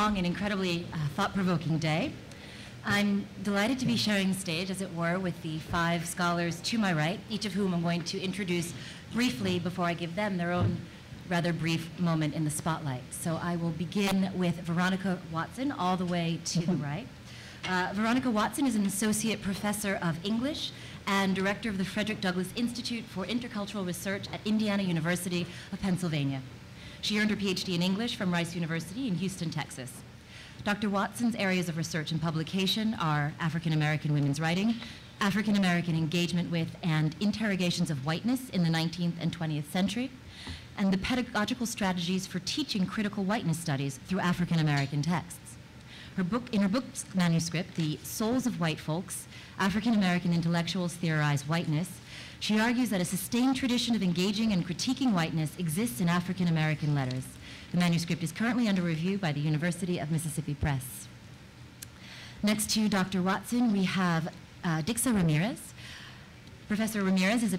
long and incredibly thought-provoking day. I'm delighted to be sharing stage, as it were, with the 5 scholars to my right, each of whom I'm going to introduce briefly before I give them their own rather brief moment in the spotlight. So I will begin with Veronica Watson, all the way to the right. Veronica Watson is an associate professor of English and director of the Frederick Douglass Institute for Intercultural Research at Indiana University of Pennsylvania. She earned her PhD in English from Rice University in Houston, Texas. Dr. Watson's areas of research and publication are African American women's writing, African American engagement with and interrogations of whiteness in the 19th and 20th century, and the pedagogical strategies for teaching critical whiteness studies through African American texts. In her book manuscript, The Souls of White Folks, African American Intellectuals Theorize Whiteness, she argues that a sustained tradition of engaging and critiquing whiteness exists in African American letters. The manuscript is currently under review by the University of Mississippi Press. Next to Dr. Watson, we have Dixa Ramirez. Professor Ramirez is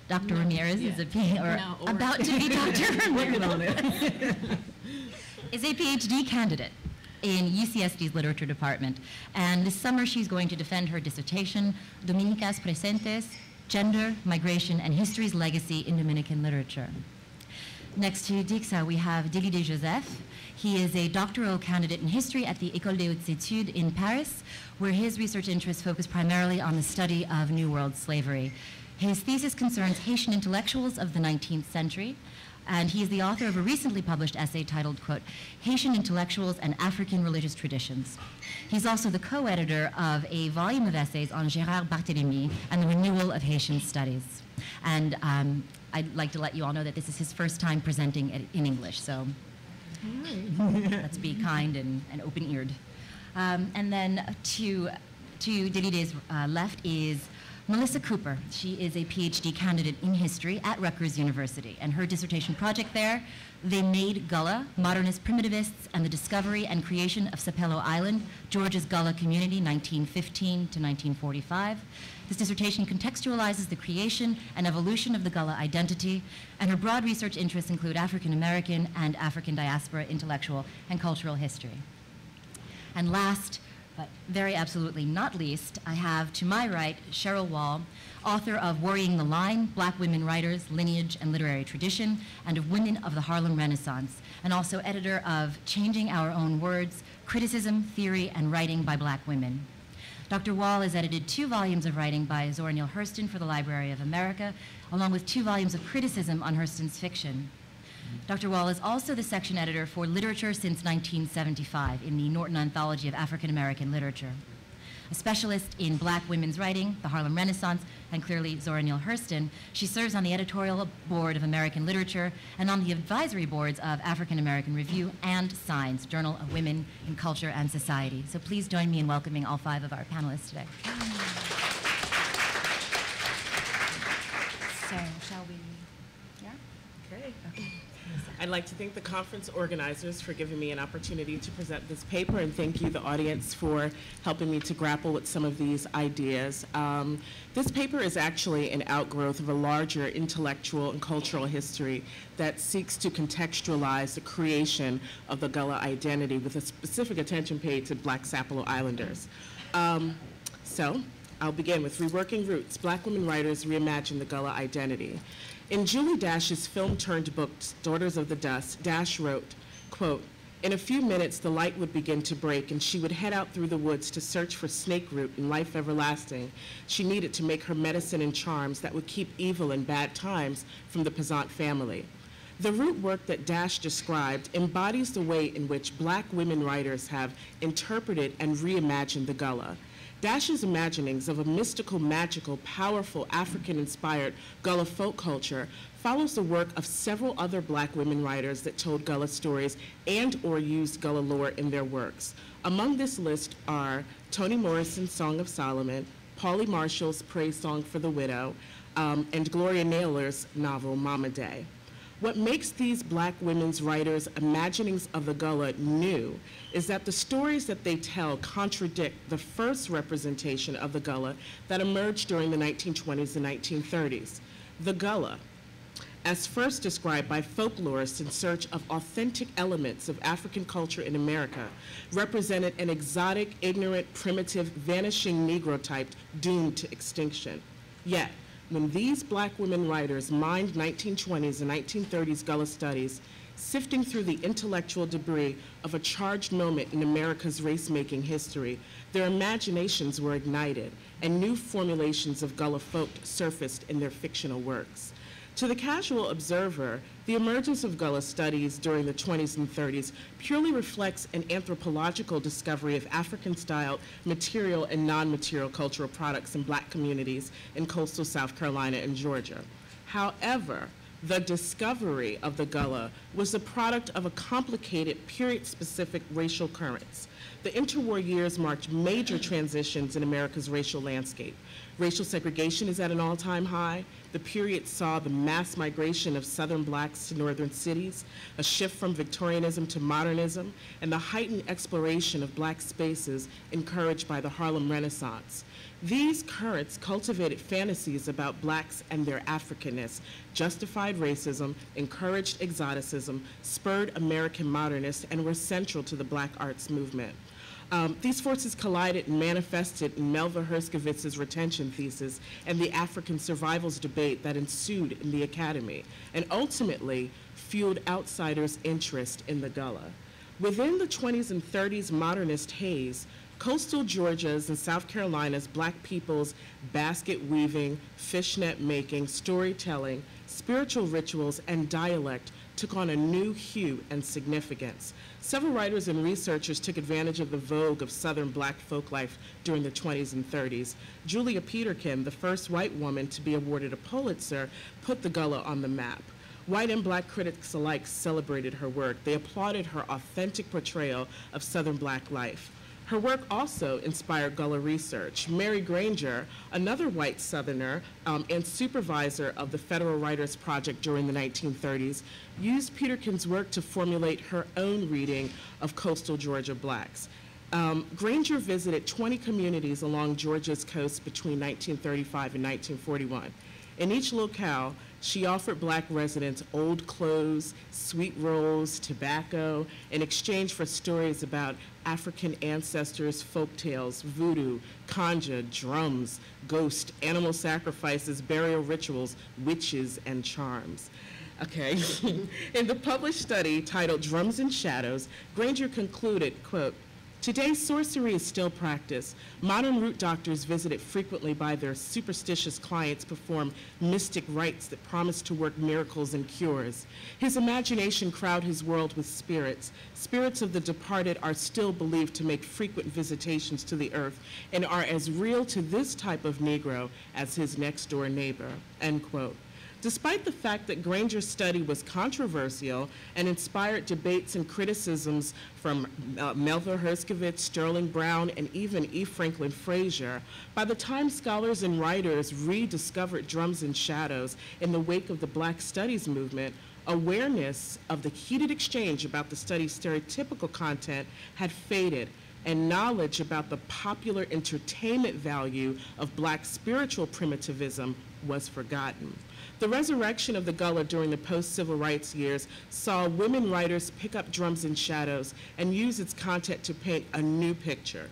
Dr. Ramirez is about to be Dr. Ramirez is a PhD candidate in UCSD's Literature Department. And this summer, she's going to defend her dissertation, Dominicas Presentes, Gender, Migration, and History's Legacy in Dominican Literature. Next to Dixa, we have Delide Joseph. He is a doctoral candidate in history at the École des Hautes Études in Paris, where his research interests focus primarily on the study of New World slavery. His thesis concerns Haitian intellectuals of the 19th century, and he is the author of a recently published essay titled, quote, Haitian Intellectuals and African Religious Traditions. He's also the co-editor of a volume of essays on Gérard Barthélemy and the renewal of Haitian studies. And I'd like to let you all know that this is his first time presenting in English, so let's be kind and open-eared. And then to Delide's left is Melissa Cooper. She is a PhD candidate in history at Rutgers University, and her dissertation project there, They Made Gullah, Modernist Primitivists and the Discovery and Creation of Sapelo Island, Georgia's Gullah Community, 1915 to 1945. This dissertation contextualizes the creation and evolution of the Gullah identity, and her broad research interests include African American and African diaspora intellectual and cultural history. And last, but very absolutely not least, I have to my right Cheryl Wall, author of Worrying the Line, Black Women Writers, Lineage and Literary Tradition, and of Women of the Harlem Renaissance, and also editor of Changing Our Own Words, Criticism, Theory, and Writing by Black Women. Dr. Wall has edited 2 volumes of writing by Zora Neale Hurston for the Library of America, along with 2 volumes of criticism on Hurston's fiction. Dr. Wall is also the section editor for Literature since 1975 in the Norton Anthology of African American Literature. A specialist in Black women's writing, the Harlem Renaissance, and clearly Zora Neale Hurston, she serves on the editorial board of American Literature and on the advisory boards of African American Review and Signs, Journal of Women in Culture and Society. So please join me in welcoming all 5 of our panelists today. So shall we? Yeah? Okay. I'd like to thank the conference organizers for giving me an opportunity to present this paper, and thank you, the audience, for helping me to grapple with some of these ideas. This paper is actually an outgrowth of a larger intellectual and cultural history that seeks to contextualize the creation of the Gullah identity with a specific attention paid to Black Sapelo Islanders. So I'll begin with Reworking Roots, Black Women Writers Reimagine the Gullah Identity. In Julie Dash's film-turned-book, Daughters of the Dust, Dash wrote, quote, in a few minutes, the light would begin to break, and she would head out through the woods to search for snake root and life everlasting she needed to make her medicine and charms that would keep evil and bad times from the Pesant family. The root work that Dash described embodies the way in which Black women writers have interpreted and reimagined the Gullah. Dash's imaginings of a mystical, magical, powerful, African-inspired Gullah folk culture follows the work of several other Black women writers that told Gullah stories and or used Gullah lore in their works. Among this list are Toni Morrison's Song of Solomon, Pauli Marshall's Praise Song for the Widow, and Gloria Naylor's novel, Mama Day. What makes these Black women's writers' imaginings of the Gullah new is that the stories that they tell contradict the first representation of the Gullah that emerged during the 1920s and 1930s. The Gullah, as first described by folklorists in search of authentic elements of African culture in America, represented an exotic, ignorant, primitive, vanishing Negro type doomed to extinction. Yet, when these Black women writers mined 1920s and 1930s Gullah studies, sifting through the intellectual debris of a charged moment in America's race-making history, their imaginations were ignited, and new formulations of Gullah folk surfaced in their fictional works. To the casual observer, the emergence of Gullah studies during the 20s and 30s purely reflects an anthropological discovery of African-style material and non-material cultural products in Black communities in coastal South Carolina and Georgia. However, the discovery of the Gullah was the product of a complicated, period-specific racial currents. The interwar years marked major transitions in America's racial landscape. Racial segregation is at an all-time high. The period saw the mass migration of Southern Blacks to northern cities, a shift from Victorianism to modernism, and the heightened exploration of Black spaces encouraged by the Harlem Renaissance. These currents cultivated fantasies about Blacks and their Africanness, justified racism, encouraged exoticism, spurred American modernists, and were central to the Black arts movement. These forces collided and manifested in Melva Hershkovitz's retention thesis and the African survivals debate that ensued in the academy, and ultimately fueled outsiders' interest in the Gullah. Within the 20s and 30s modernist haze, coastal Georgia's and South Carolina's Black people's basket weaving, fishnet making, storytelling, spiritual rituals, and dialect took on a new hue and significance. Several writers and researchers took advantage of the vogue of Southern Black folklife during the 20s and 30s. Julia Peterkin, the first white woman to be awarded a Pulitzer, put the Gullah on the map. White and Black critics alike celebrated her work. They applauded her authentic portrayal of Southern Black life. Her work also inspired Gullah research. Mary Granger, another white Southerner and supervisor of the Federal Writers Project during the 1930s, used Peterkin's work to formulate her own reading of coastal Georgia Blacks. Granger visited 20 communities along Georgia's coast between 1935 and 1941. In each locale, she offered Black residents old clothes, sweet rolls, tobacco, in exchange for stories about African ancestors, folk tales, voodoo, conjure, drums, ghosts, animal sacrifices, burial rituals, witches, and charms. Okay. In the published study titled Drums and Shadows, Granger concluded, quote, "Today, sorcery is still practiced. Modern root doctors visited frequently by their superstitious clients perform mystic rites that promise to work miracles and cures. His imagination crowd his world with spirits. Spirits of the departed are still believed to make frequent visitations to the earth and are as real to this type of Negro as his next-door neighbor," end quote. Despite the fact that Granger's study was controversial and inspired debates and criticisms from Melva Hershkovitz, Sterling Brown, and even E. Franklin Frazier, by the time scholars and writers rediscovered Drums and Shadows in the wake of the Black Studies movement, awareness of the heated exchange about the study's stereotypical content had faded, and knowledge about the popular entertainment value of Black spiritual primitivism was forgotten. The resurrection of the Gullah during the post-civil rights years saw women writers pick up Drums and Shadows and use its content to paint a new picture.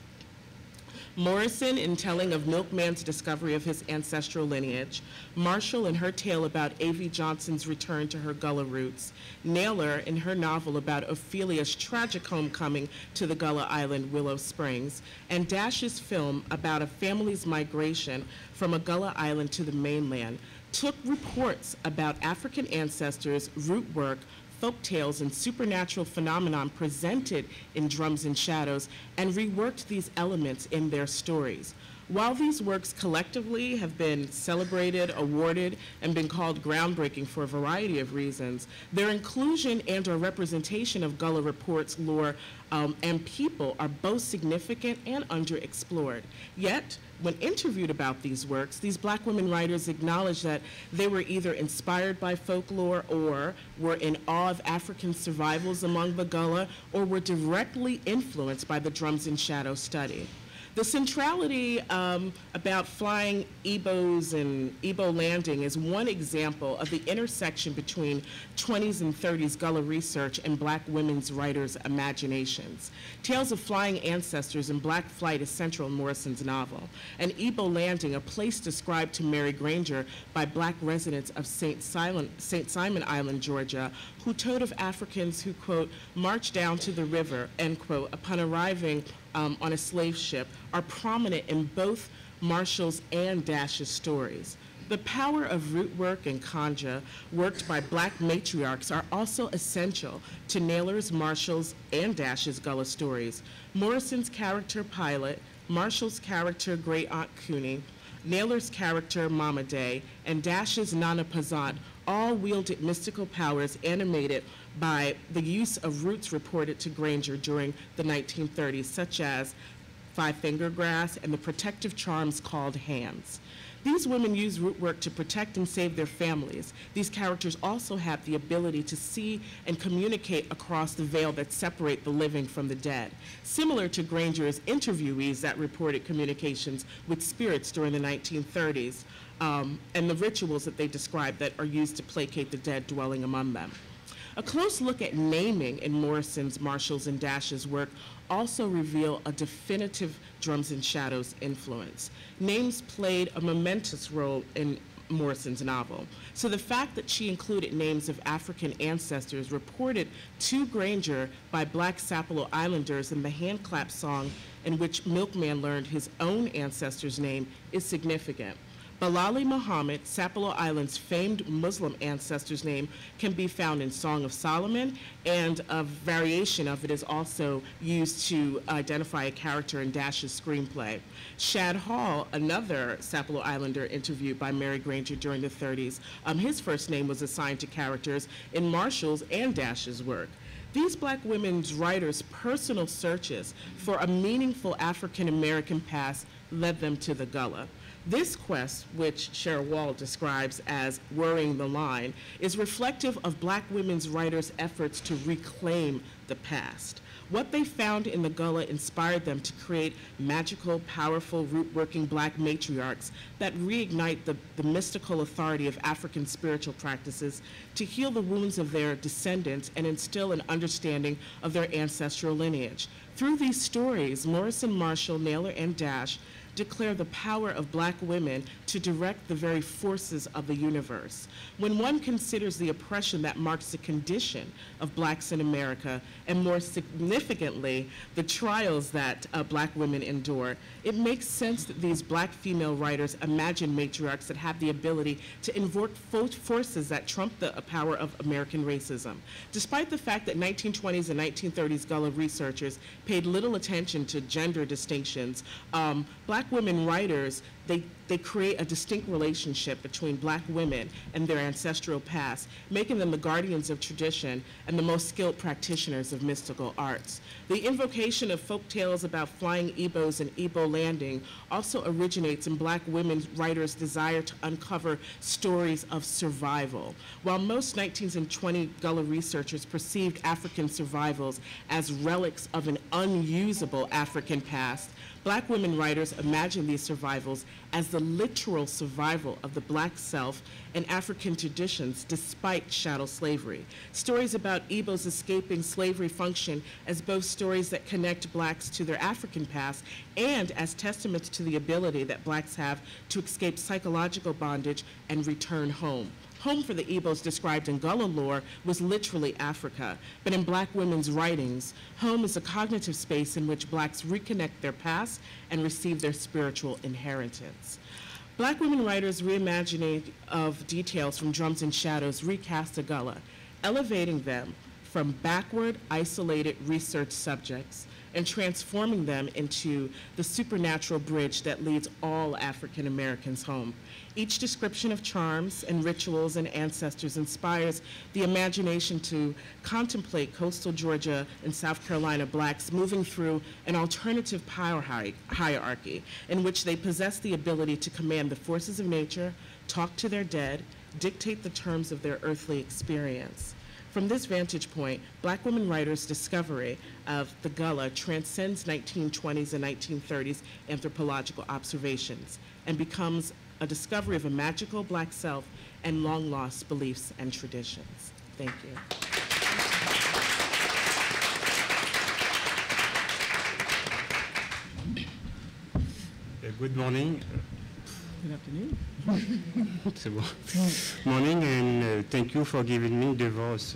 Morrison in telling of Milkman's discovery of his ancestral lineage, Marshall in her tale about A.V. Johnson's return to her Gullah roots, Naylor in her novel about Ophelia's tragic homecoming to the Gullah island Willow Springs, and Dash's film about a family's migration from a Gullah island to the mainland, took reports about African ancestors, root work, folk tales, and supernatural phenomenon presented in Drums and Shadows and reworked these elements in their stories. While these works collectively have been celebrated, awarded, and been called groundbreaking for a variety of reasons, their inclusion and or representation of Gullah reports, lore, and people are both significant and underexplored. Yet, when interviewed about these works, these Black women writers acknowledge that they were either inspired by folklore or were in awe of African survivals among the Gullah or were directly influenced by the Drums and Shadows study. The centrality about flying Igbos and Igbo landing is one example of the intersection between 20s and 30s Gullah research and Black women's writers' imaginations. Tales of flying ancestors and Black flight is central in Morrison's novel. And Igbo landing, a place described to Mary Granger by Black residents of St. Simon Island, Georgia, who told of Africans who, quote, marched down to the river, end quote, upon arriving on a slave ship, are prominent in both Marshall's and Dash's stories. The power of root work and kanja, worked by Black matriarchs, are also essential to Naylor's, Marshall's, and Dash's Gullah stories. Morrison's character Pilot, Marshall's character Great Aunt Cooney, Naylor's character Mama Day, and Dash's Nana Pazant all wielded mystical powers animated by the use of roots reported to Granger during the 1930s, such as five-finger grass and the protective charms called hands. These women use root work to protect and save their families. These characters also have the ability to see and communicate across the veil that separate the living from the dead, similar to Granger's interviewees that reported communications with spirits during the 1930s, and the rituals that they describe that are used to placate the dead dwelling among them. A close look at naming in Morrison's, Marshall's, and Dash's work also reveal a definitive Drums and Shadows influence. Names played a momentous role in Morrison's novel. So the fact that she included names of African ancestors reported to Granger by Black Sapelo Islanders in the hand clap song in which Milkman learned his own ancestor's name is significant. Balali Muhammad, Sapelo Island's famed Muslim ancestor's name, can be found in Song of Solomon, and a variation of it is also used to identify a character in Dash's screenplay. Shad Hall, another Sapelo Islander interviewed by Mary Granger during the 30s, his first name was assigned to characters in Marshall's and Dash's work. These Black women's writers' personal searches for a meaningful African American past led them to the Gullah. This quest, which Cheryl Wall describes as worrying the line, is reflective of Black women's writers' efforts to reclaim the past. What they found in the Gullah inspired them to create magical, powerful, root-working Black matriarchs that reignite the mystical authority of African spiritual practices to heal the wounds of their descendants and instill an understanding of their ancestral lineage. Through these stories, Morrison, Marshall, Naylor, and Dash declare the power of Black women to direct the very forces of the universe. When one considers the oppression that marks the condition of Blacks in America, and more significantly, the trials that Black women endure, it makes sense that these Black female writers imagine matriarchs that have the ability to invoke forces that trump the power of American racism. Despite the fact that 1920s and 1930s Gullah researchers paid little attention to gender distinctions, Black women writers, they create a distinct relationship between Black women and their ancestral past, making them the guardians of tradition and the most skilled practitioners of mystical arts. The invocation of folk tales about flying Igbos and Igbo landing also originates in Black women writers' desire to uncover stories of survival. While most 19th and 20th Gullah researchers perceived African survivals as relics of an unusable African past, Black women writers imagine these survivals as the literal survival of the Black self and African traditions despite chattel slavery. Stories about Igbos escaping slavery function as both stories that connect Blacks to their African past and as testaments to the ability that Blacks have to escape psychological bondage and return home. Home for the Igbos described in Gullah lore was literally Africa, but in Black women's writings, home is a cognitive space in which Blacks reconnect their past and receive their spiritual inheritance. Black women writers' reimagining of details from Drums and Shadows recast the Gullah, elevating them from backward, isolated research subjects and transforming them into the supernatural bridge that leads all African Americans home. Each description of charms and rituals and ancestors inspires the imagination to contemplate coastal Georgia and South Carolina Blacks moving through an alternative power hierarchy in which they possess the ability to command the forces of nature, talk to their dead, dictate the terms of their earthly experience. From this vantage point, Black women writers' discovery of the Gullah transcends 1920s and 1930s anthropological observations and becomes a discovery of a magical Black self and long-lost beliefs and traditions. Thank you. Good morning. Good afternoon. Morning, and thank you for giving me the voice.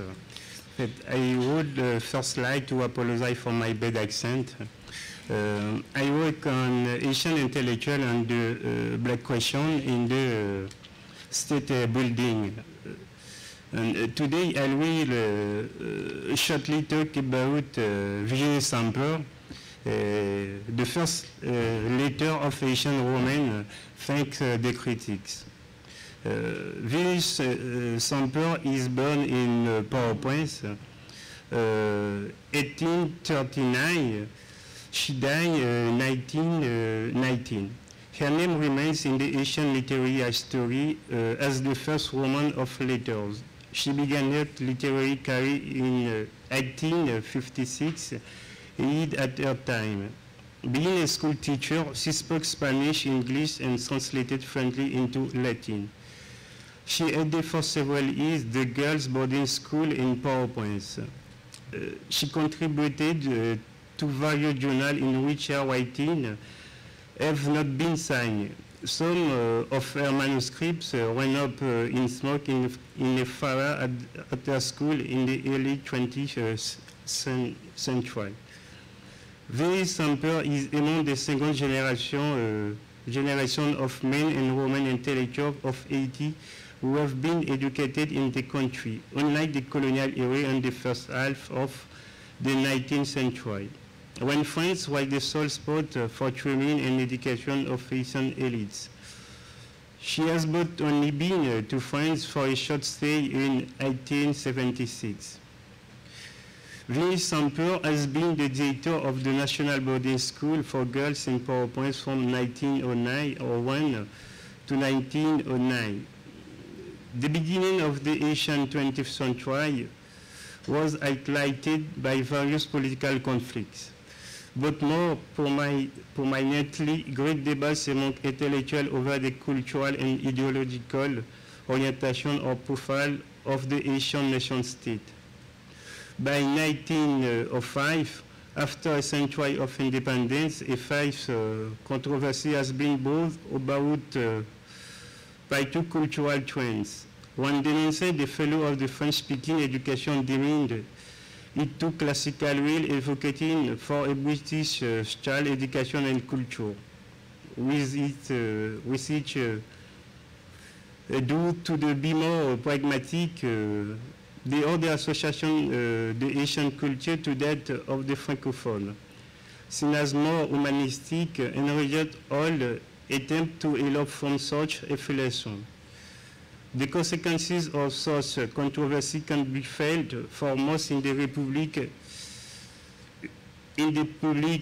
But I would first like to apologize for my bad accent. I work on Asian intellectual and the Black question in the state building. And today I will shortly talk about Virginie Samper, the first letter of Asian woman, thanks the critics. Virginie Samper is born in Port-au-Prince, 1839. She died 1919. Her name remains in the Asian literary history as the first woman of letters. She began her literary career in 1856, at her time. Being a school teacher, she spoke Spanish, English, and translated fluently into Latin. She headed for several years the girls' boarding school in Port-au-Prince. She contributed to various journals in which her writing have not been signed. Some of her manuscripts ran up in smoke in a fire at her school in the early 20th century. Virginie Samper is among the second generation of men and women intellectuals of Haiti who have been educated in the country, unlike the colonial era and the first half of the 19th century, when France was the sole spot for training and education of Haitian elites. She has but only been to France for a short stay in 1876. Virginie Samper has been the director of the National Boarding School for Girls in Port-au-Prince from 1901 to 1909. The beginning of the Asian 20th century was highlighted by various political conflicts, but more prominently great debates among intellectuals over the cultural and ideological orientation or profile of the Asian nation-state. By 1905, after a century of independence, a fierce controversy has been brought about by two cultural trends. One denounced the failure of the French-speaking education deemed it too classical role advocating for a British style education and culture, with which due to the be more pragmatic, the other association the Asian culture to that of the Francophone, seen as more humanistic and reject all attempt to elope from such affiliation. The consequences of such controversy can be felt foremost in the public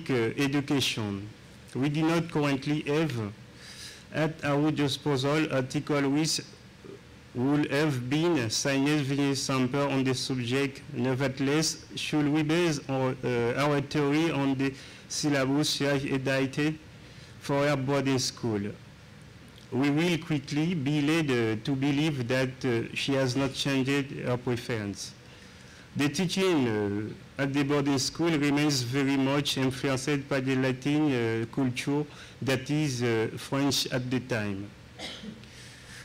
education. We do not currently have at our disposal articles which would have been signed Virginie Samper on the subject. Nevertheless, should we base our theory on the syllabus she has edited for her boarding school? We will quickly be led to believe that she has not changed her preference. The teaching at the boarding school remains very much influenced by the Latin culture that is French at the time.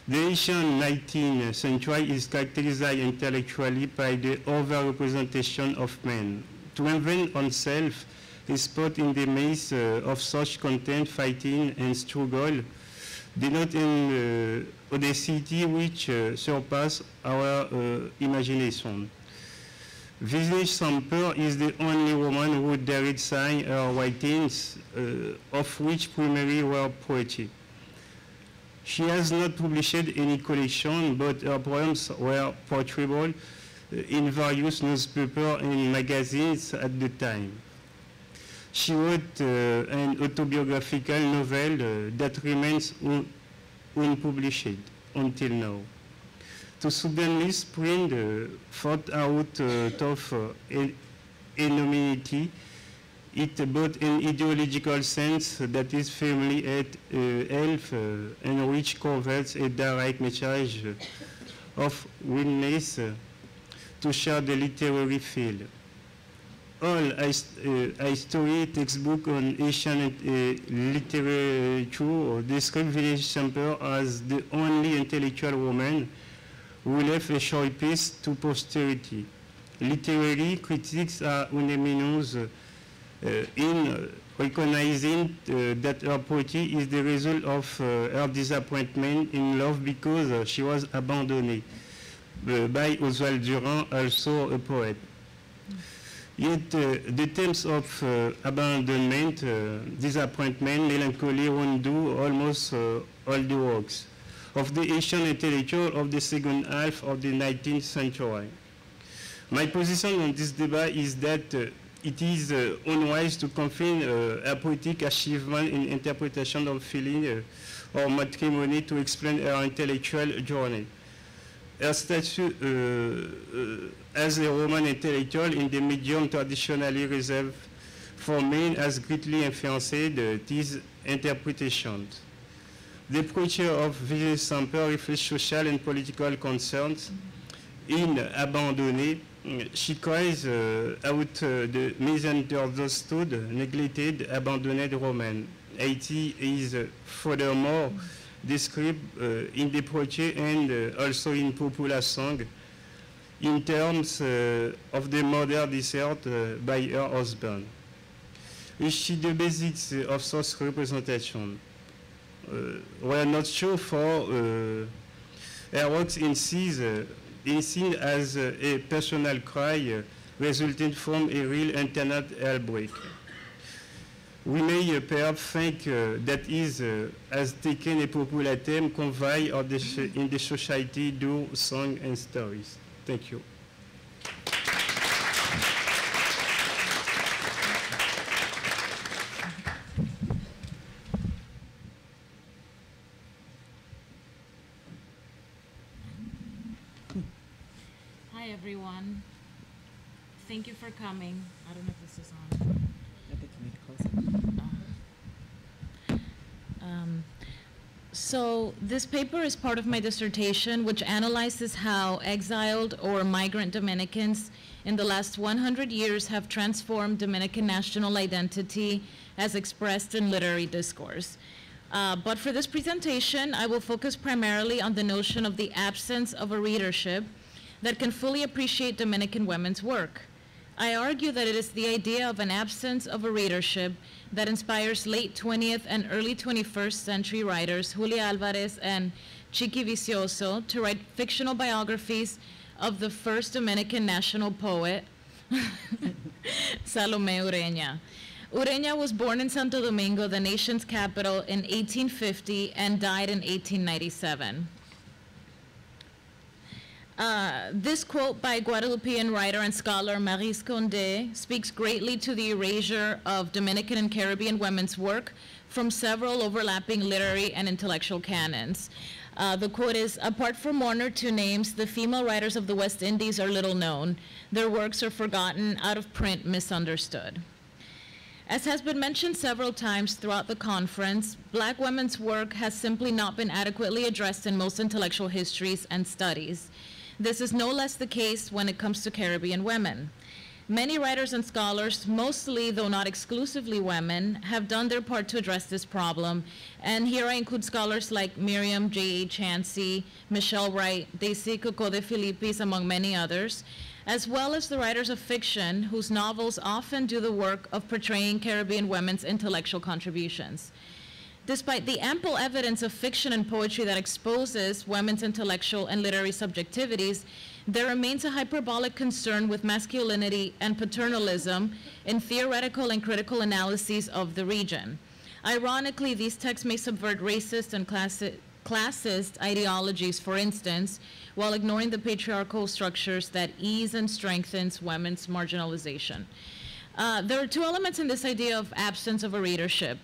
The Asian 19th century is characterized intellectually by the overrepresentation of men. To invent oneself a spot in the maze of such content, fighting, and struggle denote an audacity which surpass our imagination. Virginie Samper is the only woman who dared sign her writings, of which primarily were poetry. She has not published any collection, but her poems were portrayable in various newspapers and magazines at the time. She wrote an autobiographical novel that remains unpublished until now. to suddenly spring forth out of anonymity. It about an ideological sense that is family health and which converts a direct message of willingness to share the literary field. All history textbook on Asian literature describe Village Samper as the only intellectual woman who left a short piece to posterity. Literary critics are unanimous in recognizing that her poetry is the result of her disappointment in love because she was abandoned by Oswald Durand, also a poet. Yet the themes of abandonment, disappointment, melancholy run through almost all the works of the Asian intellectual of the second half of the 19th century. My position on this debate is that it is unwise to confine a poetic achievement in interpretation of feeling or matrimony to explain her intellectual journey. Her status as a Roman intellectual in the medium traditionally reserved for men has greatly influenced these interpretations. The preacher of Village Samper reflects social and political concerns. In Abandonné, she cries out the misunderstood, neglected, abandoned Roman. Haiti is furthermore described in the poetry and also in popular song in terms of the mother deserted by her husband. Which is the basics of such representation. We are not sure for her works in seen as a personal cry resulting from a real internet outbreak. We may perhaps think that is has taken a popular theme conveyed in the society through song and stories. Thank you. Hi everyone. Thank you for coming. I don't know if this is on. I think you need to close it. So this paper is part of my dissertation, which analyzes how exiled or migrant Dominicans in the last 100 years have transformed Dominican national identity as expressed in literary discourse. But for this presentation, I will focus primarily on the notion of the absence of a readership that can fully appreciate Dominican women's work. I argue that it is the idea of an absence of a readership that inspires late 20th and early 21st century writers Julia Alvarez and Chiqui Vicioso to write fictional biographies of the first Dominican national poet, Salome Ureña. Ureña was born in Santo Domingo, the nation's capital, in 1850 and died in 1897. This quote by Guadeloupean writer and scholar Maryse Condé speaks greatly to the erasure of Dominican and Caribbean women's work from several overlapping literary and intellectual canons. The quote is, "Apart from one or two names, the female writers of the West Indies are little known. Their works are forgotten, out of print, misunderstood." As has been mentioned several times throughout the conference, Black women's work has simply not been adequately addressed in most intellectual histories and studies. This is no less the case when it comes to Caribbean women. Many writers and scholars, mostly though not exclusively women, have done their part to address this problem, and here I include scholars like Miriam J.A. Chansey, Michelle Wright, Daisy Coco de Filippis, among many others, as well as the writers of fiction whose novels often do the work of portraying Caribbean women's intellectual contributions. Despite the ample evidence of fiction and poetry that exposes women's intellectual and literary subjectivities, there remains a hyperbolic concern with masculinity and paternalism in theoretical and critical analyses of the region. Ironically, these texts may subvert racist and classist ideologies, for instance, while ignoring the patriarchal structures that ease and strengthens women's marginalization. There are two elements in this idea of absence of a readership.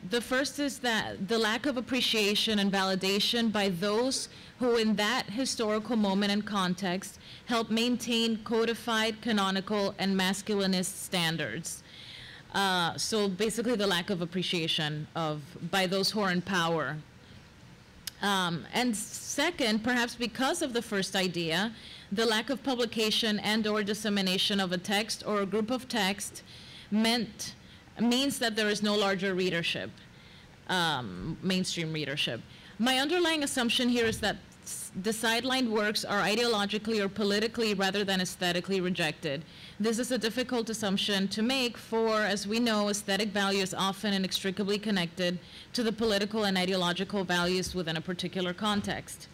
The first is that the lack of appreciation and validation by those who in that historical moment and context help maintain codified, canonical, and masculinist standards. So basically the lack of appreciation by those who are in power. And second, perhaps because of the first idea, the lack of publication and or dissemination of a text or a group of text means that there is no larger readership, mainstream readership. My underlying assumption here is that the sidelined works are ideologically or politically rather than aesthetically rejected. This is a difficult assumption to make, for, as we know, aesthetic value is often inextricably connected to the political and ideological values within a particular context.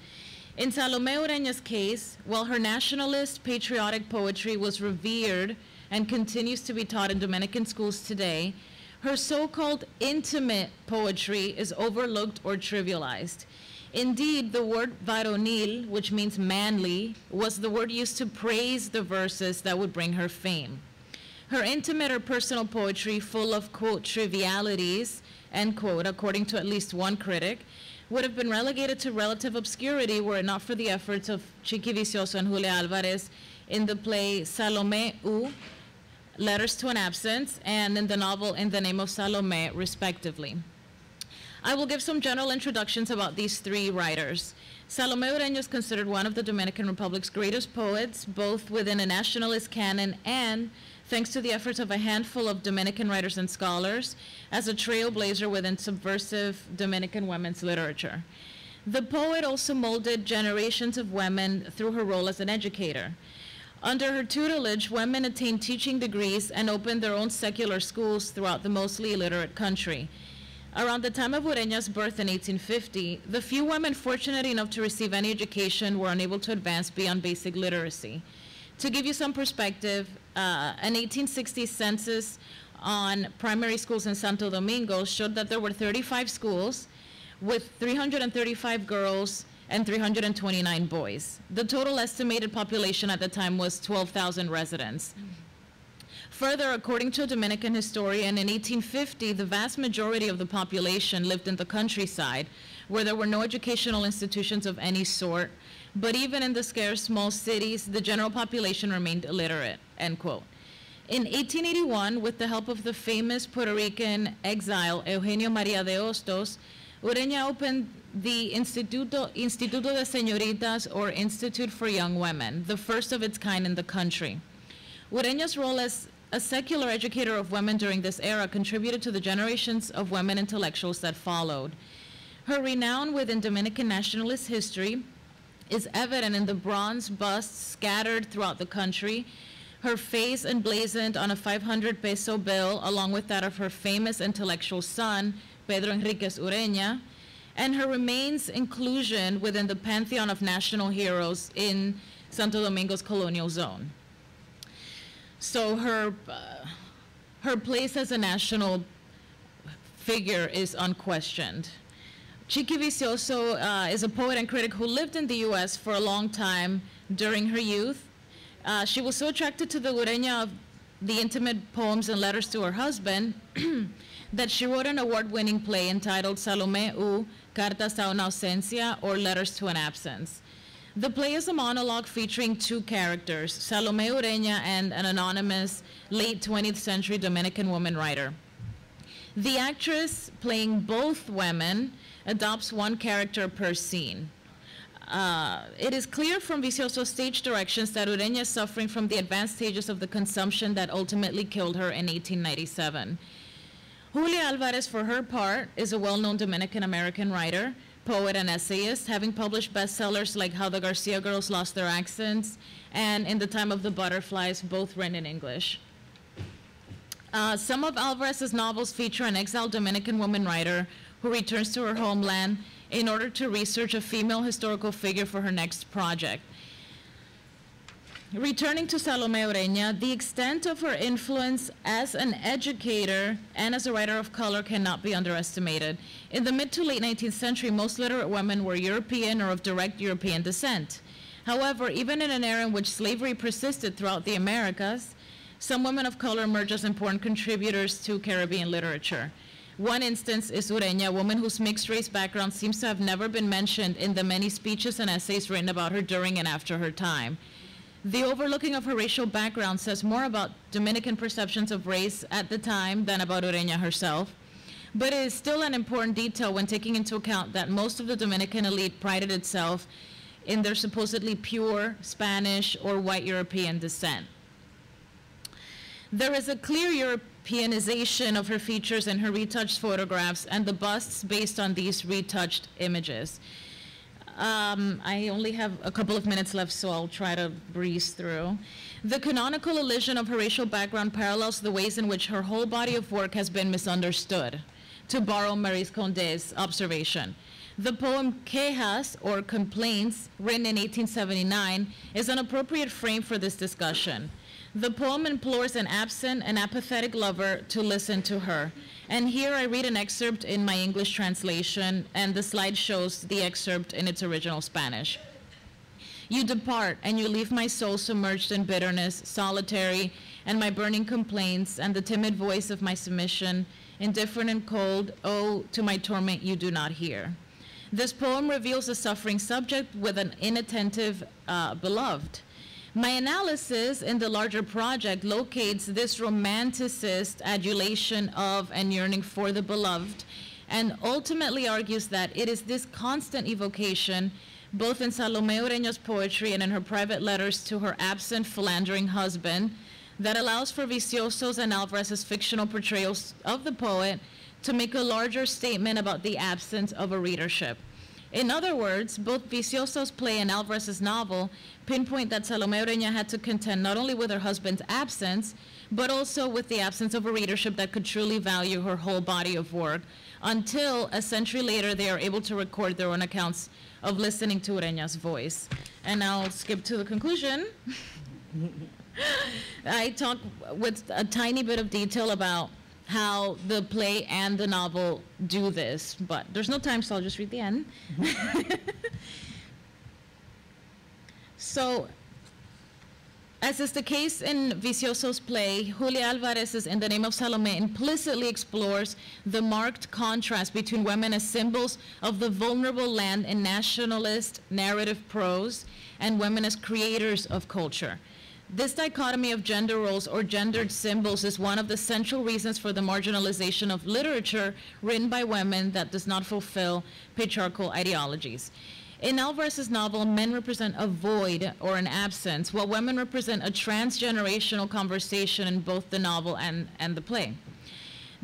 In Salome Ureña's case, while her nationalist, patriotic poetry was revered and continues to be taught in Dominican schools today, her so-called intimate poetry is overlooked or trivialized. Indeed, the word varonil, which means manly, was the word used to praise the verses that would bring her fame. Her intimate or personal poetry, full of, quote, trivialities, end quote, according to at least one critic, would have been relegated to relative obscurity were it not for the efforts of Chiqui Vicioso and Julia Alvarez in the play Salumeria, Letters to an Absence, and in the novel In the Name of Salome, respectively. I will give some general introductions about these three writers. Salome Ureña is considered one of the Dominican Republic's greatest poets, both within a nationalist canon and, thanks to the efforts of a handful of Dominican writers and scholars, as a trailblazer within subversive Dominican women's literature. The poet also molded generations of women through her role as an educator. Under her tutelage, women attained teaching degrees and opened their own secular schools throughout the mostly illiterate country. Around the time of Ureña's birth in 1850, the few women fortunate enough to receive any education were unable to advance beyond basic literacy. To give you some perspective, an 1860 census on primary schools in Santo Domingo showed that there were 35 schools with 335 girls and 329 boys. The total estimated population at the time was 12,000 residents. Further, according to a Dominican historian, in 1850, the vast majority of the population lived in the countryside, where there were no educational institutions of any sort, but even in the scarce small cities, the general population remained illiterate, end quote. In 1881, with the help of the famous Puerto Rican exile, Eugenio María de Hostos, Ureña opened the Instituto de Señoritas, or Institute for Young Women, the first of its kind in the country. Ureña's role as a secular educator of women during this era contributed to the generations of women intellectuals that followed. Her renown within Dominican nationalist history is evident in the bronze busts scattered throughout the country, her face emblazoned on a 500 peso bill, along with that of her famous intellectual son, Pedro Enriquez Ureña, and her remains inclusion within the pantheon of national heroes in Santo Domingo's colonial zone. So her place as a national figure is unquestioned. Chiqui Vicioso is a poet and critic who lived in the US for a long time during her youth. She was so attracted to the Ureña of the intimate poems and letters to her husband that she wrote an award-winning play entitled Salumeria, Cartas a una Ausencia, or Letters to an Absence. The play is a monologue featuring two characters, Salome Ureña and an anonymous late 20th century Dominican woman writer. The actress playing both women adopts one character per scene. It is clear from Vicioso's stage directions that Ureña is suffering from the advanced stages of the consumption that ultimately killed her in 1897. Julia Alvarez, for her part, is a well-known Dominican-American writer, poet, and essayist, having published bestsellers like How the Garcia Girls Lost Their Accents and In the Time of the Butterflies, both written in English. Some of Alvarez's novels feature an exiled Dominican woman writer who returns to her homeland in order to research a female historical figure for her next project. Returning to Salome Ureña, the extent of her influence as an educator and as a writer of color cannot be underestimated. In the mid to late 19th century, most literate women were European or of direct European descent. However, even in an era in which slavery persisted throughout the Americas, some women of color emerge as important contributors to Caribbean literature. One instance is Reina, a woman whose mixed race background seems to have never been mentioned in the many speeches and essays written about her during and after her time. The overlooking of her racial background says more about Dominican perceptions of race at the time than about Reina herself, but it is still an important detail when taking into account that most of the Dominican elite prided itself in their supposedly pure Spanish or white European descent. There is a clear Europeanization of her features in her retouched photographs and the busts based on these retouched images. I only have a couple of minutes left, so I'll try to breeze through. The canonical elision of her racial background parallels the ways in which her whole body of work has been misunderstood, to borrow Maurice Condé's observation. The poem Quejas, or Complaints, written in 1879, is an appropriate frame for this discussion. The poem implores an absent and apathetic lover to listen to her. And here I read an excerpt in my English translation, and the slide shows the excerpt in its original Spanish. You depart, and you leave my soul submerged in bitterness, solitary, and my burning complaints, and the timid voice of my submission, indifferent and cold, oh, to my torment you do not hear. This poem reveals a suffering subject with an inattentive beloved. My analysis in the larger project locates this romanticist adulation of and yearning for the beloved, and ultimately argues that it is this constant evocation, both in Salome Ureña's poetry and in her private letters to her absent, philandering husband, that allows for Vicioso's and Alvarez's fictional portrayals of the poet to make a larger statement about the absence of a readership. In other words, both Vicioso's play and Alvarez's novel pinpoint that Salome Ureña had to contend not only with her husband's absence, but also with the absence of a readership that could truly value her whole body of work, until a century later they are able to record their own accounts of listening to Ureña's voice. And I'll skip to the conclusion. I talk with a tiny bit of detail about how the play and the novel do this, but there's no time, so I'll just read the end. So, as is the case in Vicioso's play, Julia Alvarez's In the Name of Salome implicitly explores the marked contrast between women as symbols of the vulnerable land in nationalist narrative prose and women as creators of culture. This dichotomy of gender roles or gendered symbols is one of the central reasons for the marginalization of literature written by women that does not fulfill patriarchal ideologies. In Alvarez's novel, men represent a void or an absence, while women represent a transgenerational conversation in both the novel and the play.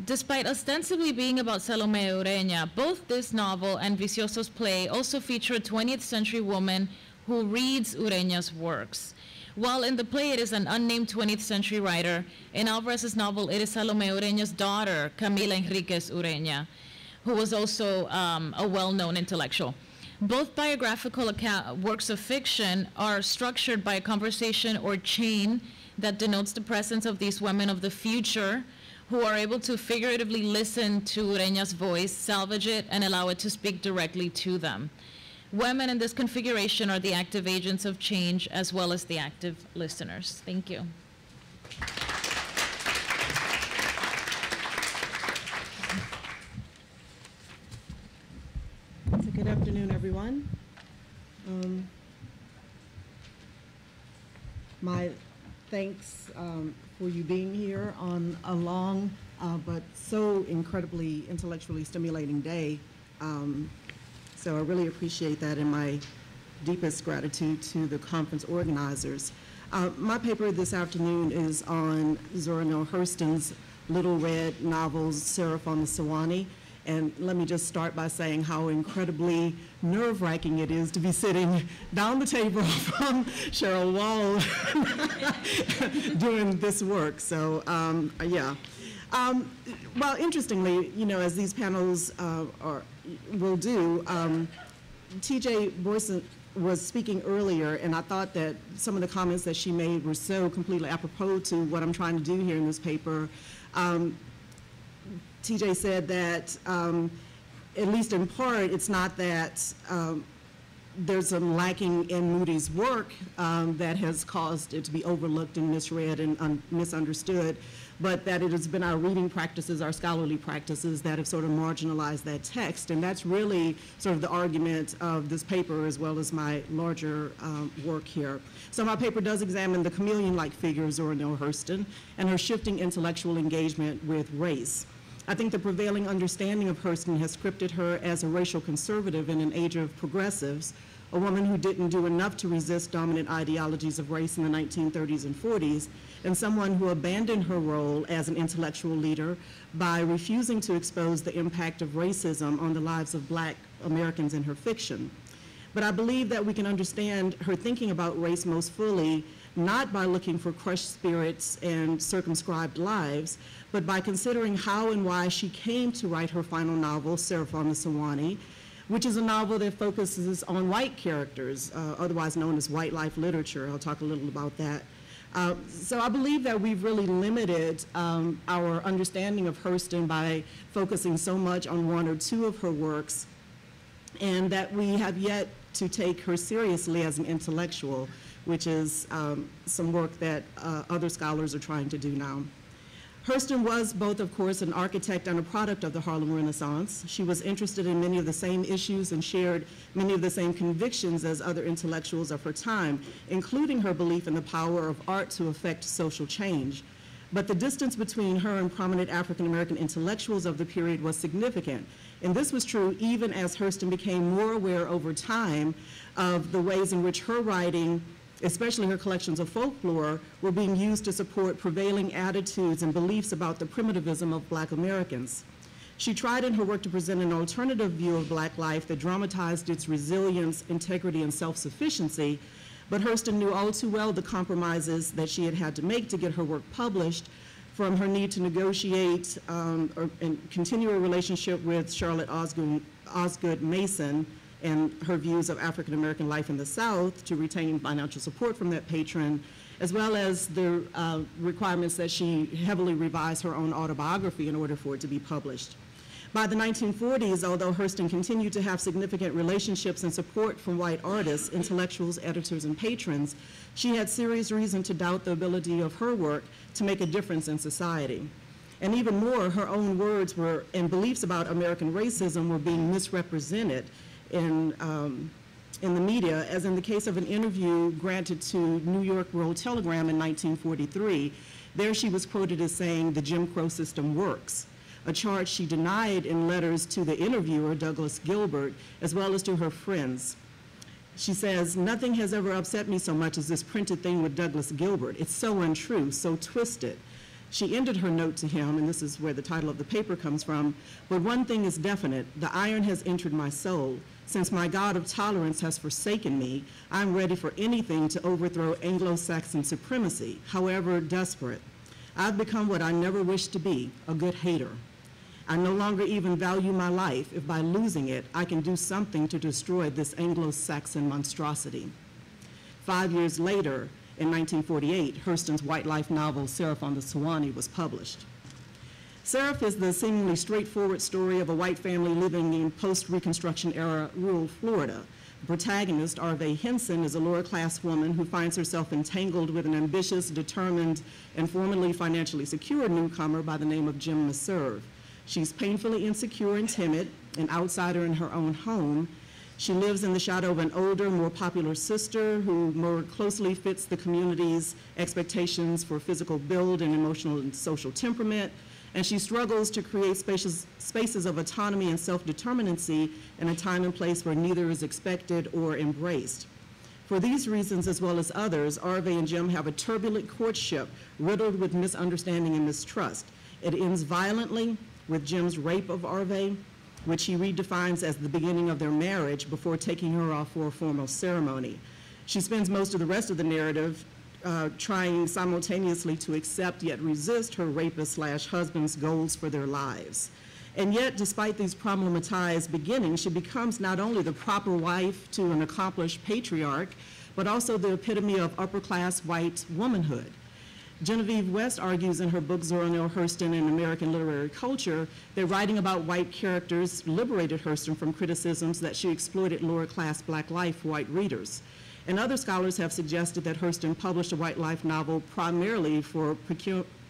Despite ostensibly being about Salome Ureña, both this novel and Vicioso's play also feature a 20th century woman who reads Ureña's works. While in the play it is an unnamed 20th century writer, in Alvarez's novel it is Salome Ureña's daughter, Camila Enriquez Ureña, who was also a well-known intellectual. Both biographical works of fiction are structured by a conversation or chain that denotes the presence of these women of the future who are able to figuratively listen to Ureña's voice, salvage it, and allow it to speak directly to them. Women in this configuration are the active agents of change as well as the active listeners. Thank you. So good afternoon, everyone. My thanks for you being here on a long but so incredibly intellectually stimulating day. So I really appreciate that, and my deepest gratitude to the conference organizers. My paper this afternoon is on Zora Neale Hurston's Little Red novels, Seraph on the Sewanee. And let me just start by saying how incredibly nerve-wracking it is to be sitting down the table from Cheryl Wall doing this work. So, yeah. Well, interestingly, you know, as these panels will do, T.J. Boyson was speaking earlier, and I thought that some of the comments that she made were so completely apropos to what I'm trying to do here in this paper. TJ said that, at least in part, it's not that there's some lacking in Moody's work that has caused it to be overlooked and misread and misunderstood, but that it has been our reading practices, our scholarly practices that have sort of marginalized that text. And that's really sort of the argument of this paper as well as my larger work here. So my paper does examine the chameleon-like figures of Zora Neale Hurston and her shifting intellectual engagement with race. I think the prevailing understanding of Hurston has scripted her as a racial conservative in an age of progressives, a woman who didn't do enough to resist dominant ideologies of race in the 1930s and 40s, and someone who abandoned her role as an intellectual leader by refusing to expose the impact of racism on the lives of Black Americans in her fiction. But I believe that we can understand her thinking about race most fully not by looking for crushed spirits and circumscribed lives, but by considering how and why she came to write her final novel, Seraph on the Sewanee, which is a novel that focuses on white characters, otherwise known as white life literature. I'll talk a little about that. So I believe that we've really limited our understanding of Hurston by focusing so much on one or two of her works, and that we have yet to take her seriously as an intellectual, which is some work that other scholars are trying to do now. Hurston was both, of course, an architect and a product of the Harlem Renaissance. She was interested in many of the same issues and shared many of the same convictions as other intellectuals of her time, including her belief in the power of art to affect social change. But the distance between her and prominent African-American intellectuals of the period was significant. And this was true even as Hurston became more aware over time of the ways in which her writing, especially her collections of folklore, were being used to support prevailing attitudes and beliefs about the primitivism of Black Americans. She tried in her work to present an alternative view of Black life that dramatized its resilience, integrity, and self-sufficiency, but Hurston knew all too well the compromises that she had had to make to get her work published, from her need to negotiate and continue a relationship with Charlotte Osgood Mason and her views of African-American life in the South, to retain financial support from that patron, as well as the requirements that she heavily revise her own autobiography in order for it to be published. By the 1940s, although Hurston continued to have significant relationships and support from white artists, intellectuals, editors, and patrons, she had serious reason to doubt the ability of her work to make a difference in society. And even more, her own words were, and beliefs about American racism were being misrepresented in the media, as in the case of an interview granted to New York World Telegram in 1943. There she was quoted as saying, "The Jim Crow system works," a charge she denied in letters to the interviewer, Douglas Gilbert, as well as to her friends. She says, "Nothing has ever upset me so much as this printed thing with Douglas Gilbert. It's so untrue, so twisted." She ended her note to him, and this is where the title of the paper comes from, "But one thing is definite, the iron has entered my soul. Since my God of tolerance has forsaken me, I'm ready for anything to overthrow Anglo-Saxon supremacy, however desperate. I've become what I never wished to be, a good hater. I no longer even value my life if by losing it, I can do something to destroy this Anglo-Saxon monstrosity." 5 years later, in 1948, Hurston's white life novel, Seraph on the Sewanee, was published. Seraph is the seemingly straightforward story of a white family living in post-Reconstruction era rural Florida. The protagonist, Arve Henson, is a lower-class woman who finds herself entangled with an ambitious, determined, and formerly financially secure newcomer by the name of Jim Meserve. She's painfully insecure and timid, an outsider in her own home. She lives in the shadow of an older, more popular sister who more closely fits the community's expectations for physical build and emotional and social temperament, and she struggles to create spaces of autonomy and self-determinancy in a time and place where neither is expected or embraced. For these reasons, as well as others, Arve and Jim have a turbulent courtship riddled with misunderstanding and mistrust. It ends violently with Jim's rape of Arve, which he redefines as the beginning of their marriage before taking her off for a formal ceremony. She spends most of the rest of the narrative trying simultaneously to accept yet resist her rapist/husband's goals for their lives. And yet, despite these problematized beginnings, she becomes not only the proper wife to an accomplished patriarch, but also the epitome of upper-class white womanhood. Genevieve West argues in her book Zora Neale Hurston and American Literary Culture that writing about white characters liberated Hurston from criticisms that she exploited lower-class Black life for white readers. And other scholars have suggested that Hurston published a white life novel primarily for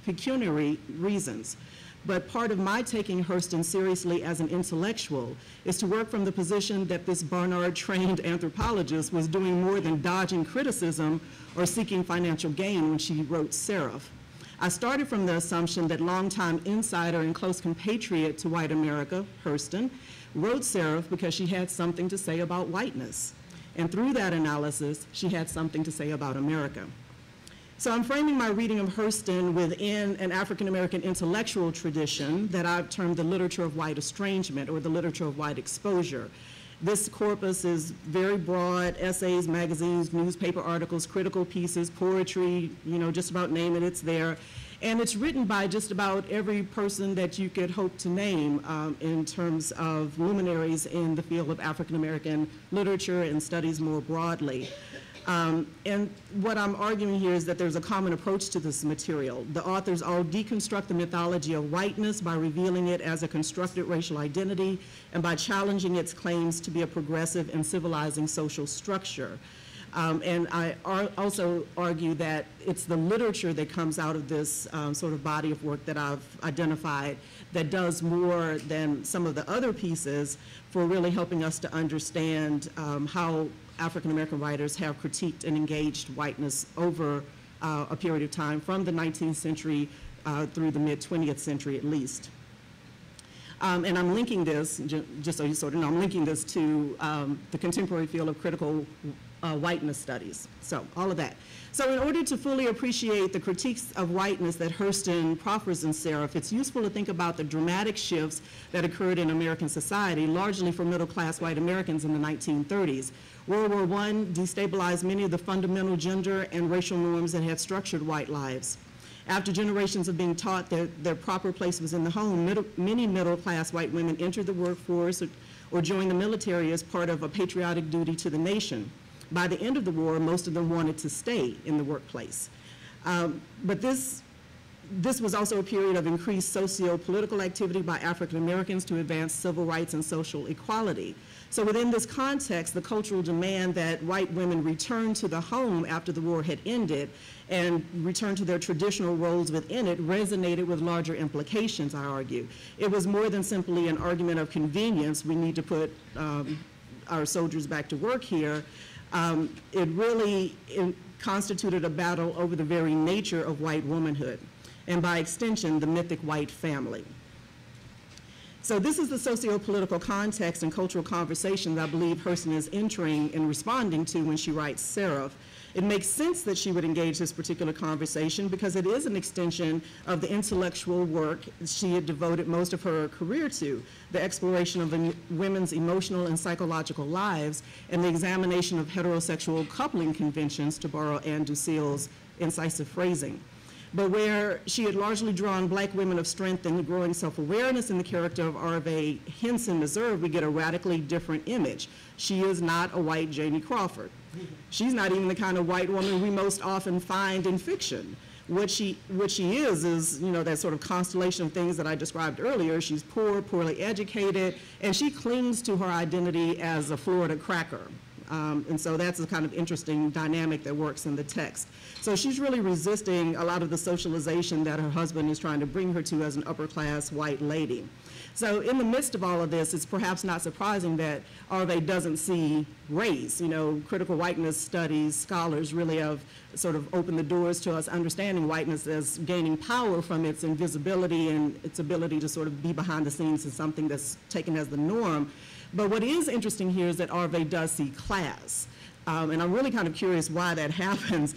pecuniary reasons. But part of my taking Hurston seriously as an intellectual is to work from the position that this Barnard-trained anthropologist was doing more than dodging criticism or seeking financial gain when she wrote Seraph. I started from the assumption that longtime insider and close compatriot to white America, Hurston, wrote Seraph because she had something to say about whiteness. And through that analysis, she had something to say about America. So I'm framing my reading of Hurston within an African-American intellectual tradition that I've termed the literature of white estrangement or the literature of white exposure. This corpus is very broad: essays, magazines, newspaper articles, critical pieces, poetry, just about name it, it's there. And it's written by just about every person that you could hope to name in terms of luminaries in the field of African-American literature and studies more broadly. And what I'm arguing here is that there's a common approach to this material. The authors all deconstruct the mythology of whiteness by revealing it as a constructed racial identity and by challenging its claims to be a progressive and civilizing social structure. And I also argue that it's the literature that comes out of this sort of body of work that I've identified that does more than some of the other pieces for really helping us to understand how African-American writers have critiqued and engaged whiteness over a period of time from the 19th century through the mid-20th century at least. And I'm linking this, just so you sort of know, I'm linking this to the contemporary field of critical whiteness studies. So all of that. So in order to fully appreciate the critiques of whiteness that Hurston proffers in Seraph, it's useful to think about the dramatic shifts that occurred in American society, largely for middle-class white Americans in the 1930s. World War I destabilized many of the fundamental gender and racial norms that had structured white lives. After generations of being taught that their proper place was in the home, many middle-class white women entered the workforce or joined the military as part of a patriotic duty to the nation. By the end of the war, most of them wanted to stay in the workplace. But this was also a period of increased socio-political activity by African Americans to advance civil rights and social equality. So within this context, the cultural demand that white women return to the home after the war had ended and return to their traditional roles within it resonated with larger implications, I argue. It was more than simply an argument of convenience. We need to put our soldiers back to work here. It really constituted a battle over the very nature of white womanhood, and by extension, the mythic white family. So this is the socio-political context and cultural conversation that I believe Hurston is entering and responding to when she writes Seraph. It makes sense that she would engage this particular conversation because it is an extension of the intellectual work she had devoted most of her career to, the exploration of women's emotional and psychological lives and the examination of heterosexual coupling conventions, to borrow Anne Ducille's incisive phrasing. But where she had largely drawn Black women of strength and growing self-awareness in the character of Arve Henson Meserve, we get a radically different image. She is not a white Janie Crawford. She's not even the kind of white woman we most often find in fiction. What she is, that sort of constellation of things that I described earlier. She's poor, poorly educated, and she clings to her identity as a Florida cracker. And so that's a kind of interesting dynamic that works in the text. So she's really resisting a lot of the socialization that her husband is trying to bring her to as an upper-class white lady. So in the midst of all of this, it's perhaps not surprising that Arve doesn't see race. Critical whiteness studies scholars really have sort of opened the doors to us understanding whiteness as gaining power from its invisibility and its ability to sort of be behind the scenes as something that's taken as the norm. But what is interesting here is that Arve does see class. And I'm really kind of curious why that happens.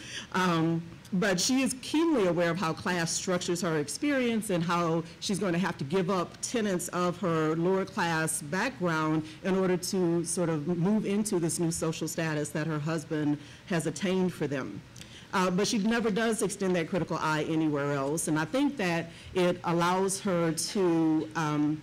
But she is keenly aware of how class structures her experience and how she's going to have to give up tenets of her lower class background in order to sort of move into this new social status that her husband has attained for them. But she never does extend that critical eye anywhere else. And I think that it allows her to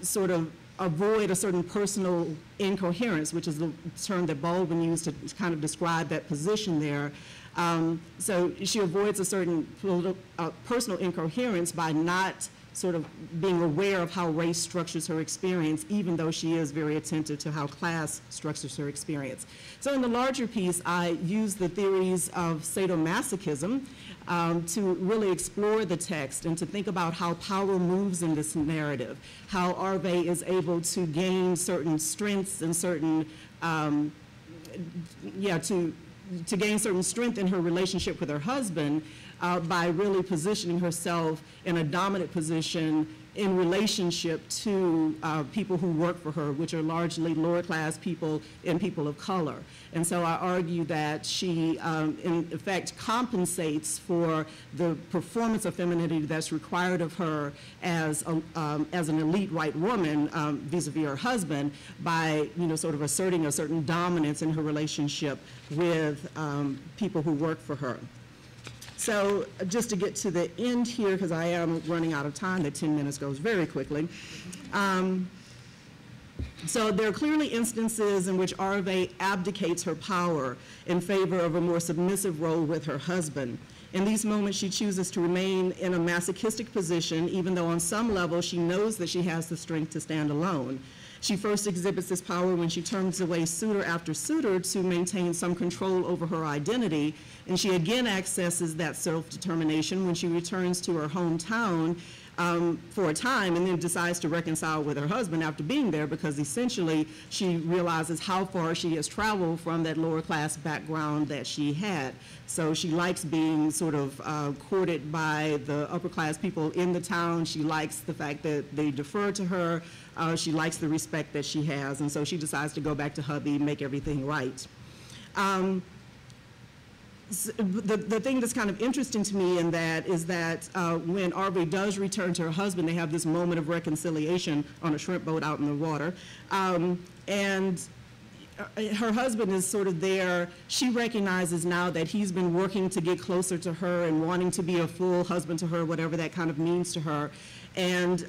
sort of avoid a certain personal incoherence, which is the term that Baldwin used to kind of describe that position there. So she avoids a certain personal incoherence by not sort of being aware of how race structures her experience, even though she is very attentive to how class structures her experience. So in the larger piece, I use the theories of sadomasochism to really explore the text and to think about how power moves in this narrative, how Arve is able to gain certain strengths and certain, to gain certain strength in her relationship with her husband by really positioning herself in a dominant position in relationship to people who work for her, which are largely lower class people and people of color. And so I argue that she, in effect, compensates for the performance of femininity that's required of her as an elite white woman vis-a-vis her husband by, sort of asserting a certain dominance in her relationship with people who work for her. So just to get to the end here, because I am running out of time, the 10 minutes goes very quickly. So there are clearly instances in which Arve abdicates her power in favor of a more submissive role with her husband. In these moments, she chooses to remain in a masochistic position, even though on some level she knows that she has the strength to stand alone. She first exhibits this power when she turns away suitor after suitor to maintain some control over her identity, and she again accesses that self-determination when she returns to her hometown for a time and then decides to reconcile with her husband after being there, because essentially she realizes how far she has traveled from that lower class background that she had. So she likes being sort of courted by the upper class people in the town. She likes the fact that they defer to her. She likes the respect that she has, and so she decides to go back to hubby, make everything right. The thing that's kind of interesting to me in that is that when Arve does return to her husband, they have this moment of reconciliation on a shrimp boat out in the water. And her husband is sort of there. She recognizes now that he's been working to get closer to her and wanting to be a full husband to her, whatever that kind of means to her. And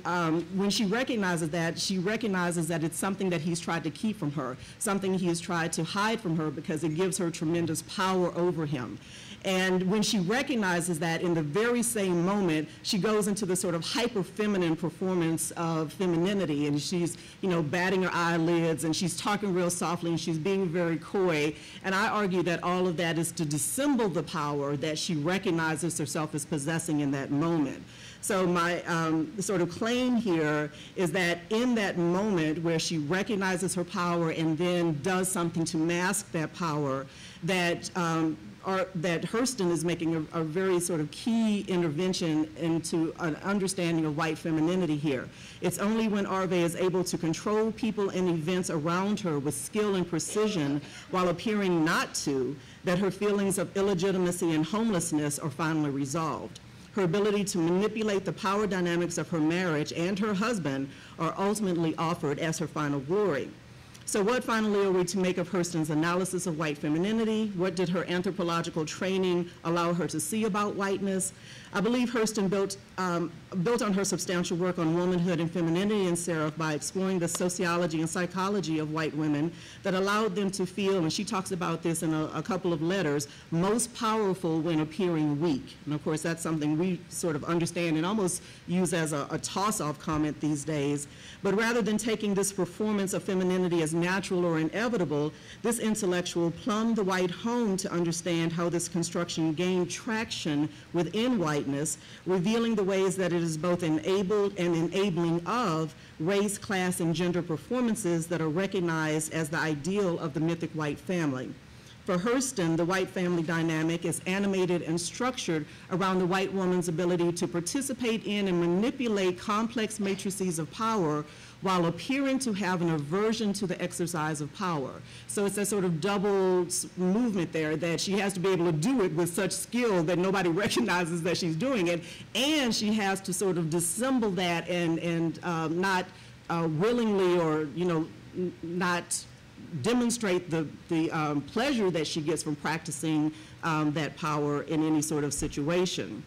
when she recognizes that it's something that he's tried to keep from her, something he has tried to hide from her because it gives her tremendous power over him. And when she recognizes that, in the very same moment, she goes into the sort of hyper-feminine performance of femininity, and she's, batting her eyelids, and she's talking real softly, and she's being very coy. And I argue that all of that is to dissemble the power that she recognizes herself as possessing in that moment. So my sort of claim here is that in that moment where she recognizes her power and then does something to mask that power, that Hurston is making a very sort of key intervention into an understanding of white femininity here. It's only when Arve is able to control people and events around her with skill and precision while appearing not to, that her feelings of illegitimacy and homelessness are finally resolved. Her ability to manipulate the power dynamics of her marriage and her husband are ultimately offered as her final glory. So what finally are we to make of Hurston's analysis of white femininity? What did her anthropological training allow her to see about whiteness? I believe Hurston built on her substantial work on womanhood and femininity in Seraph by exploring the sociology and psychology of white women that allowed them to feel, and she talks about this in a couple of letters, most powerful when appearing weak. And of course, that's something we sort of understand and almost use as a toss-off comment these days. But rather than taking this performance of femininity as natural or inevitable, this intellectual plumbed the white home to understand how this construction gained traction within whiteness, revealing the ways that it is both enabled and enabling of race, class, and gender performances that are recognized as the ideal of the mythic white family. For Hurston, the white family dynamic is animated and structured around the white woman's ability to participate in and manipulate complex matrices of power while appearing to have an aversion to the exercise of power. So it's a sort of double movement there, that she has to be able to do it with such skill that nobody recognizes that she's doing it, and she has to sort of dissemble that and not willingly or, not demonstrate the pleasure that she gets from practicing that power in any sort of situation.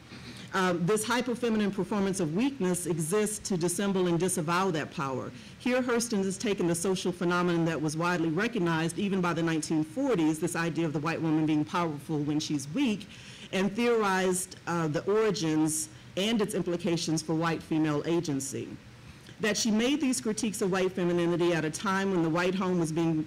This hyper-feminine performance of weakness exists to dissemble and disavow that power. Here, Hurston has taken the social phenomenon that was widely recognized even by the 1940s, this idea of the white woman being powerful when she's weak, and theorized the origins and its implications for white female agency. That she made these critiques of white femininity at a time when the white home was being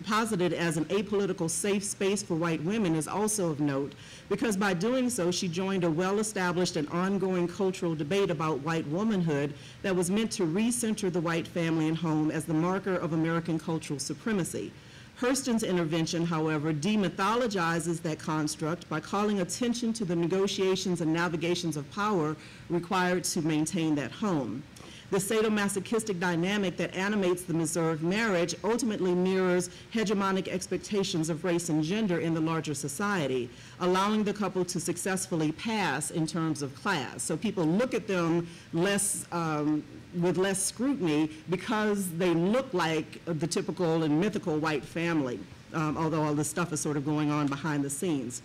posited as an apolitical safe space for white women is also of note, because by doing so, she joined a well-established and ongoing cultural debate about white womanhood that was meant to recenter the white family and home as the marker of American cultural supremacy. Hurston's intervention, however, demythologizes that construct by calling attention to the negotiations and navigations of power required to maintain that home. The sadomasochistic dynamic that animates the Meserve marriage ultimately mirrors hegemonic expectations of race and gender in the larger society, allowing the couple to successfully pass in terms of class. So people look at them with less scrutiny because they look like the typical and mythical white family, although all this stuff is sort of going on behind the scenes.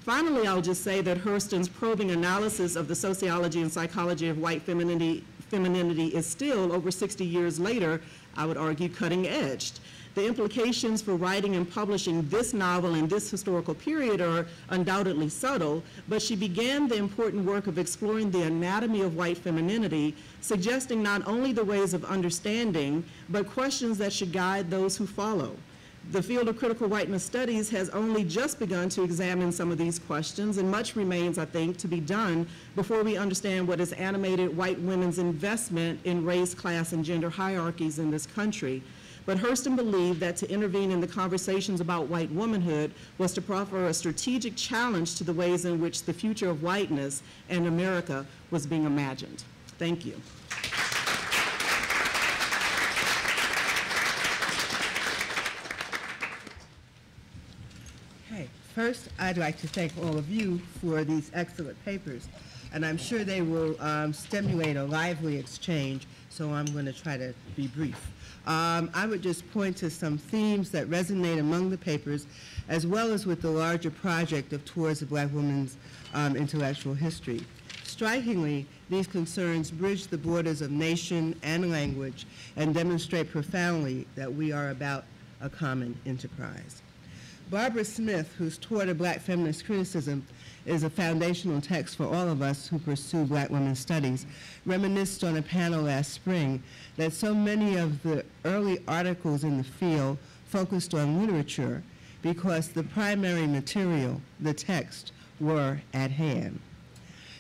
Finally, I'll just say that Hurston's probing analysis of the sociology and psychology of white femininity is still, over 60 years later, I would argue, cutting-edged. The implications for writing and publishing this novel in this historical period are undoubtedly subtle, but she began the important work of exploring the anatomy of white femininity, suggesting not only the ways of understanding, but questions that should guide those who follow. The field of critical whiteness studies has only just begun to examine some of these questions, and much remains, I think, to be done before we understand what has animated white women's investment in race, class, and gender hierarchies in this country. But Hurston believed that to intervene in the conversations about white womanhood was to proffer a strategic challenge to the ways in which the future of whiteness and America was being imagined. Thank you. First, I'd like to thank all of you for these excellent papers, and I'm sure they will stimulate a lively exchange, so I'm going to try to be brief. I would just point to some themes that resonate among the papers, as well as with the larger project of Towards a Black Woman's Intellectual History. Strikingly, these concerns bridge the borders of nation and language and demonstrate profoundly that we are about a common enterprise. Barbara Smith, whose Toward a Black Feminist Criticism is a foundational text for all of us who pursue Black women's studies, reminisced on a panel last spring that so many of the early articles in the field focused on literature because the primary material, the text, were at hand.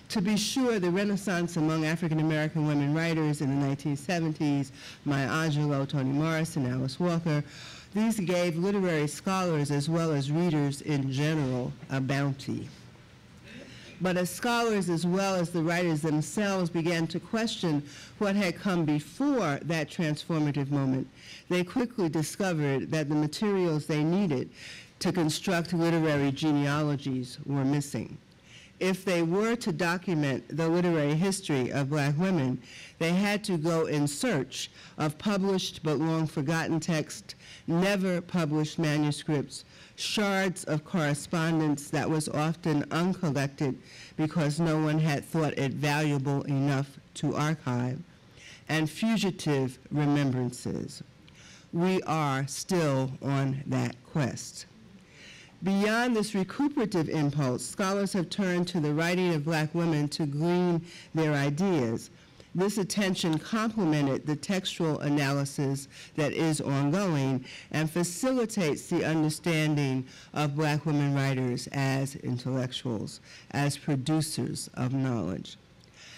To be sure, the Renaissance among African-American women writers in the 1970s, Maya Angelou, Toni Morrison, Alice Walker, these gave literary scholars as well as readers in general a bounty. But as scholars as well as the writers themselves began to question what had come before that transformative moment, they quickly discovered that the materials they needed to construct literary genealogies were missing. If they were to document the literary history of Black women, they had to go in search of published but long forgotten text, never published manuscripts, shards of correspondence that was often uncollected because no one had thought it valuable enough to archive, and fugitive remembrances. We are still on that quest. Beyond this recuperative impulse, scholars have turned to the writing of Black women to glean their ideas. This attention complemented the textual analysis that is ongoing and facilitates the understanding of Black women writers as intellectuals, as producers of knowledge.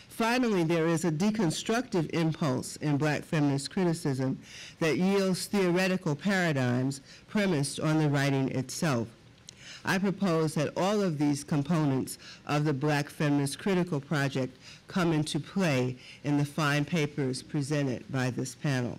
Finally, there is a deconstructive impulse in Black feminist criticism that yields theoretical paradigms premised on the writing itself. I propose that all of these components of the Black Feminist Critical Project come into play in the fine papers presented by this panel.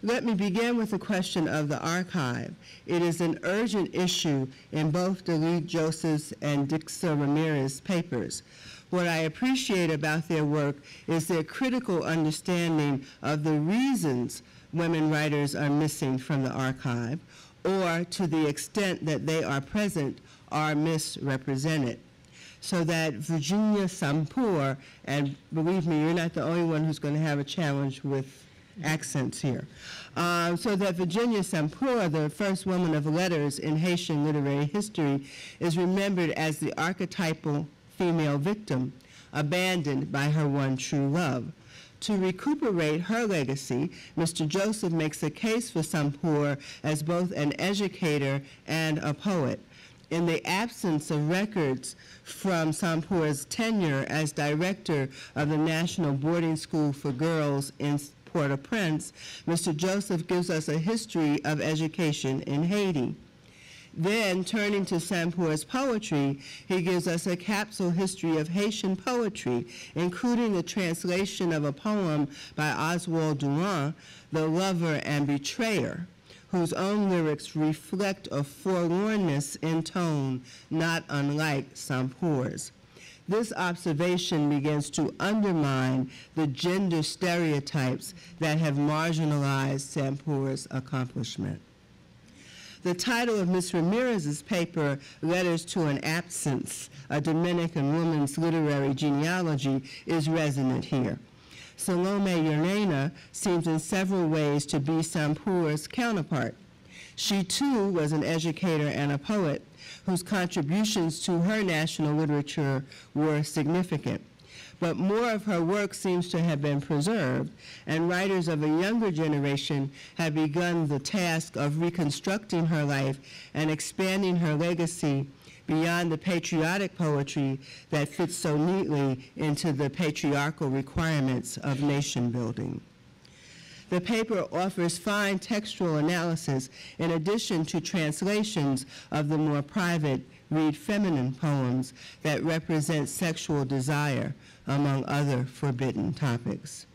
Let me begin with the question of the archive. It is an urgent issue in both Delide Joseph's and Dixa Ramirez papers. What I appreciate about their work is their critical understanding of the reasons women writers are missing from the archive, or to the extent that they are present, are misrepresented. so that Virginia Sampur, and believe me, you're not the only one who's going to have a challenge with accents here, so that Virginia Sampur, the first woman of letters in Haitian literary history, is remembered as the archetypal female victim, abandoned by her one true love. To recuperate her legacy, Mr. Joseph makes a case for Sampur as both an educator and a poet. In the absence of records from Sampur's tenure as director of the National Boarding School for Girls in Port-au-Prince, Mr. Joseph gives us a history of education in Haiti. Then, turning to Sampur's poetry, he gives us a capsule history of Haitian poetry, including the translation of a poem by Oswald Durand, The Lover and Betrayer, whose own lyrics reflect a forlornness in tone not unlike Sampur's. This observation begins to undermine the gender stereotypes that have marginalized Sampur's accomplishment. The title of Ms. Ramirez's paper, Letters to an Absence, a Dominican Woman's Literary Genealogy, is resonant here. Salome Reina seems in several ways to be Sampur's counterpart. She too was an educator and a poet whose contributions to her national literature were significant. But more of her work seems to have been preserved, and writers of a younger generation have begun the task of reconstructing her life and expanding her legacy beyond the patriotic poetry that fits so neatly into the patriarchal requirements of nation building. The paper offers fine textual analysis in addition to translations of the more private, read feminine poems that represent sexual desire, among other forbidden topics.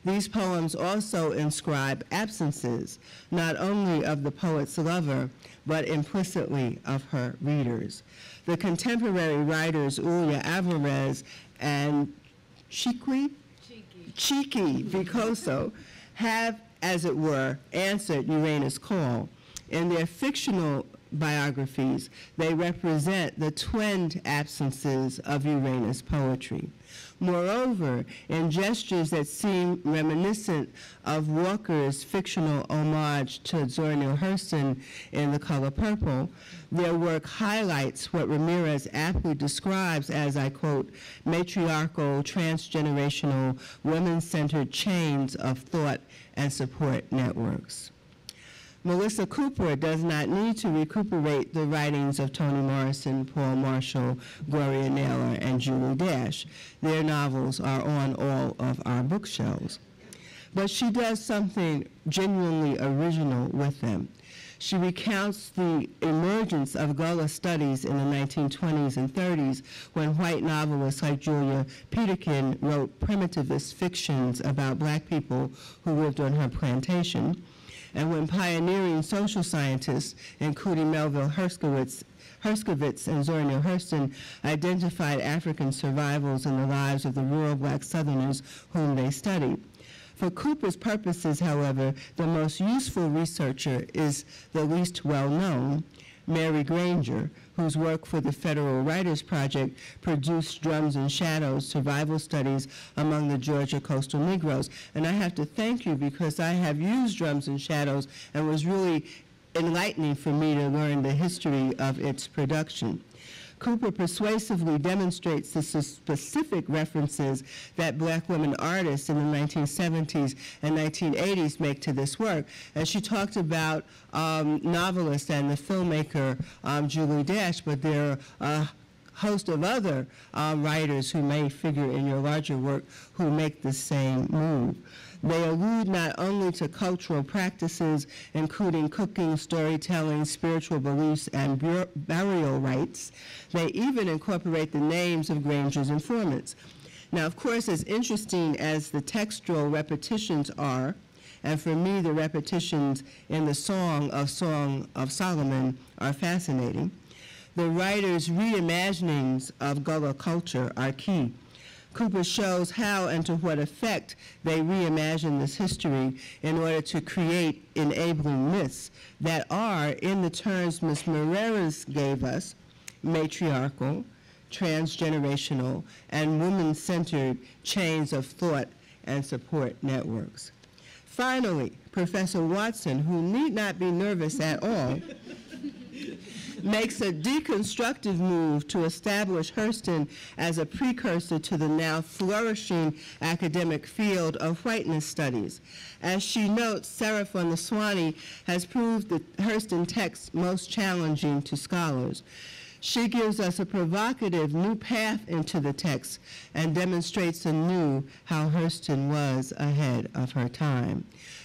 These poems also inscribe absences, not only of the poet's lover, but implicitly of her readers. The contemporary writers Ulia Alvarez and Cheeky Vicoso have, as it were, answered Uranus' call. In their fictional biographies, they represent the twinned absences of Uranus poetry. Moreover, in gestures that seem reminiscent of Walker's fictional homage to Zora Neale Hurston in The Color Purple, their work highlights what Ramirez aptly describes as, I quote, matriarchal, transgenerational, women-centered chains of thought and support networks. Melissa Cooper does not need to recuperate the writings of Toni Morrison, Paul Marshall, Gloria Naylor, and Julie Dash. Their novels are on all of our bookshelves. But she does something genuinely original with them. She recounts the emergence of Gullah studies in the 1920s and 30s when white novelists like Julia Peterkin wrote primitivist fictions about black people who lived on her plantation, and when pioneering social scientists, including Melville Herskowitz and Zora Neale Hurston, identified African survivals in the lives of the rural black Southerners whom they studied. For Cooper's purposes, however, the most useful researcher is the least well-known, Mary Granger, whose work for the Federal Writers Project produced Drums and Shadows, Survival Studies Among the Georgia Coastal Negroes. And I have to thank you because I have used Drums and Shadows and was really enlightening for me to learn the history of its production. Cooper persuasively demonstrates the specific references that black women artists in the 1970s and 1980s make to this work. And she talked about novelist and the filmmaker Julie Dash, but there are a host of other writers who may figure in your larger work who make the same move. They allude not only to cultural practices, including cooking, storytelling, spiritual beliefs, and burial rites. They even incorporate the names of Granger's informants. Now, of course, as interesting as the textual repetitions are, and for me, the repetitions in the Song of Solomon are fascinating, the writer's reimaginings of Gullah culture are key. Cooper shows how and to what effect they reimagine this history in order to create enabling myths that are, in the terms Ms. Ramirez gave us, matriarchal, transgenerational, and women-centered chains of thought and support networks. Finally, Professor Watson, who need not be nervous at all, makes a deconstructive move to establish Hurston as a precursor to the now flourishing academic field of whiteness studies. As she notes, Sarah von the Swanee has proved the Hurston text most challenging to scholars. She gives us a provocative new path into the text and demonstrates anew how Hurston was ahead of her time.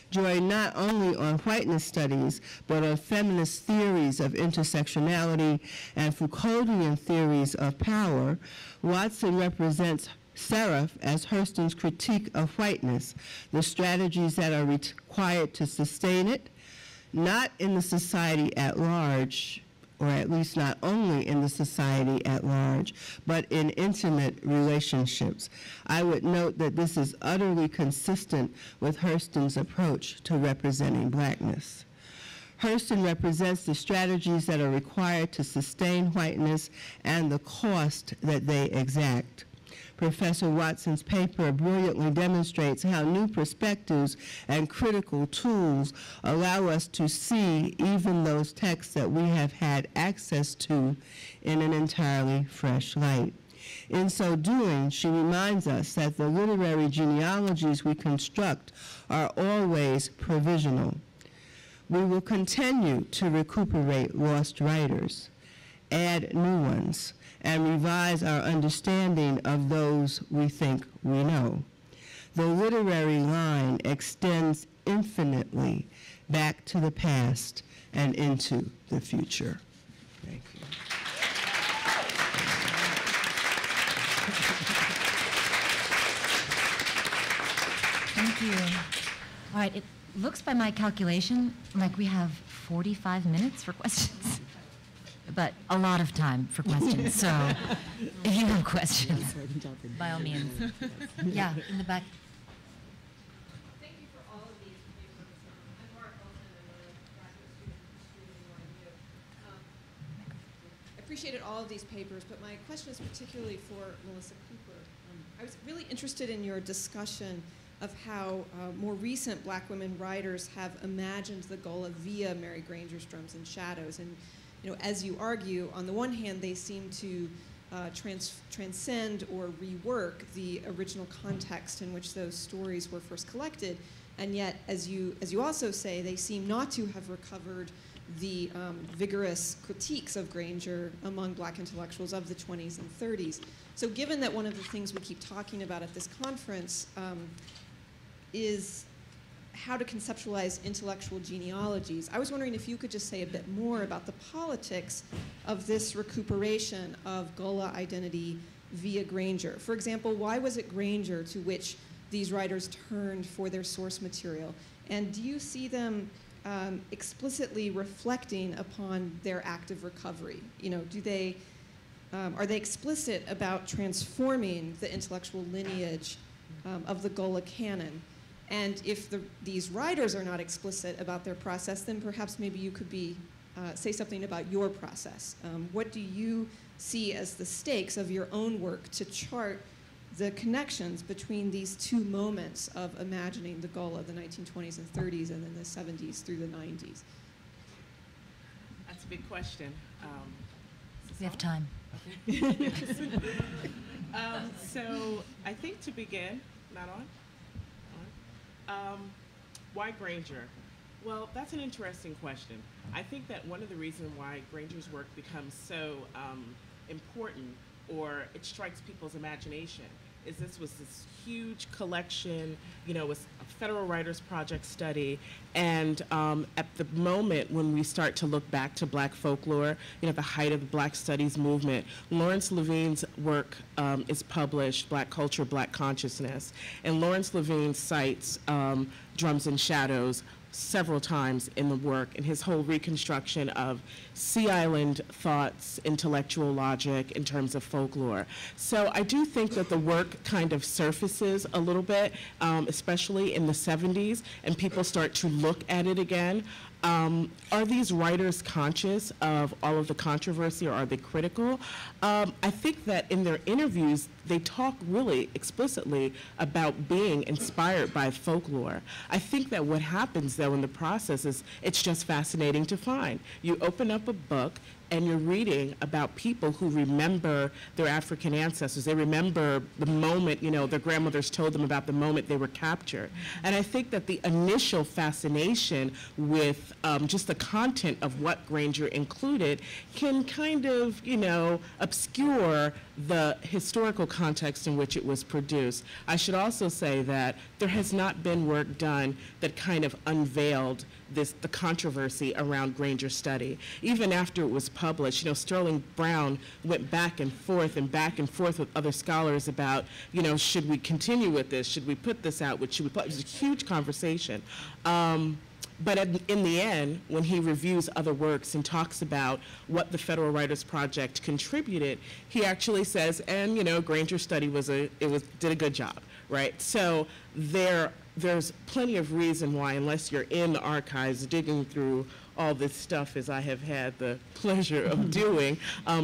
Drawing not only on whiteness studies, but on feminist theories of intersectionality and Foucauldian theories of power, Watson represents Seraph as Hurston's critique of whiteness, the strategies that are required to sustain it, not in the society at large, or at least not only in the society at large, but in intimate relationships. I would note that this is utterly consistent with Hurston's approach to representing blackness. Hurston represents the strategies that are required to sustain whiteness and the cost that they exact. Professor Watson's paper brilliantly demonstrates how new perspectives and critical tools allow us to see even those texts that we have had access to in an entirely fresh light. In so doing, she reminds us that the literary genealogies we construct are always provisional. We will continue to recuperate lost writers, add new ones, and revise our understanding of those we think we know. The literary line extends infinitely back to the past and into the future. Thank you. Thank you. All right, it looks by my calculation like we have 45 minutes for questions. But a lot of time for questions. So if you have questions, by all means. Yeah, in the back. Thank you for all of these papers. I'm Mark Olson. I'm a graduate student at NYU. I appreciated all of these papers, but my question is particularly for Melissa Cooper. I was really interested in your discussion of how more recent black women writers have imagined the Gola via Mary Granger's Drums and Shadows. And you know, as you argue, on the one hand, they seem to transcend or rework the original context in which those stories were first collected, and yet, as you also say, they seem not to have recovered the vigorous critiques of Granger among black intellectuals of the 20s and 30s. So given that one of the things we keep talking about at this conference is how to conceptualize intellectual genealogies, I was wondering if you could just say a bit more about the politics of this recuperation of Gola identity via Granger. For example, why was it Granger to which these writers turned for their source material? And do you see them explicitly reflecting upon their active recovery? You know, are they explicit about transforming the intellectual lineage of the Gola canon? And if these writers are not explicit about their process, then perhaps maybe you could say something about your process. What do you see as the stakes of your own work to chart the connections between these two moments of imagining the Gola, the 1920s and 30s, and then the 70s through the 90s? That's a big question. We have time. So I think to begin, not on? Why Granger? Well, that's an interesting question. I think that one of the reasons why Granger's work becomes so important, or it strikes people's imagination, is this was this huge collection, you know, it was a Federal Writers Project study, and at the moment when we start to look back to black folklore, you know, the height of the Black Studies movement, Lawrence Levine's work is published, Black Culture, Black Consciousness, and Lawrence Levine cites Drums and Shadows, several times in the work, and his whole reconstruction of Sea Island thoughts, intellectual logic in terms of folklore. So I do think that the work kind of surfaces a little bit, especially in the 70s, and people start to look at it again. Are these writers conscious of all of the controversy, or are they critical? I think that in their interviews, they talk really explicitly about being inspired by folklore. I think that what happens, though, in the process is it's just fascinating to find. You open up a book, and you're reading about people who remember their African ancestors. They remember the moment, you know, their grandmothers told them about the moment they were captured. And I think that the initial fascination with just the content of what Granger included can kind of, you know, obscure the historical context in which it was produced. I should also say that there has not been work done that kind of unveiled the controversy around Granger's study. Even after it was published, you know, Sterling Brown went back and forth with other scholars about, you know, should we continue with this? Should we put this out? Should we put? It was a huge conversation. But in the end, when he reviews other works and talks about what the Federal Writers Project contributed, he actually says, and you know, Granger's study did a good job, right? So there's plenty of reason why, unless you're in the archives digging through all this stuff, as I have had the pleasure of doing,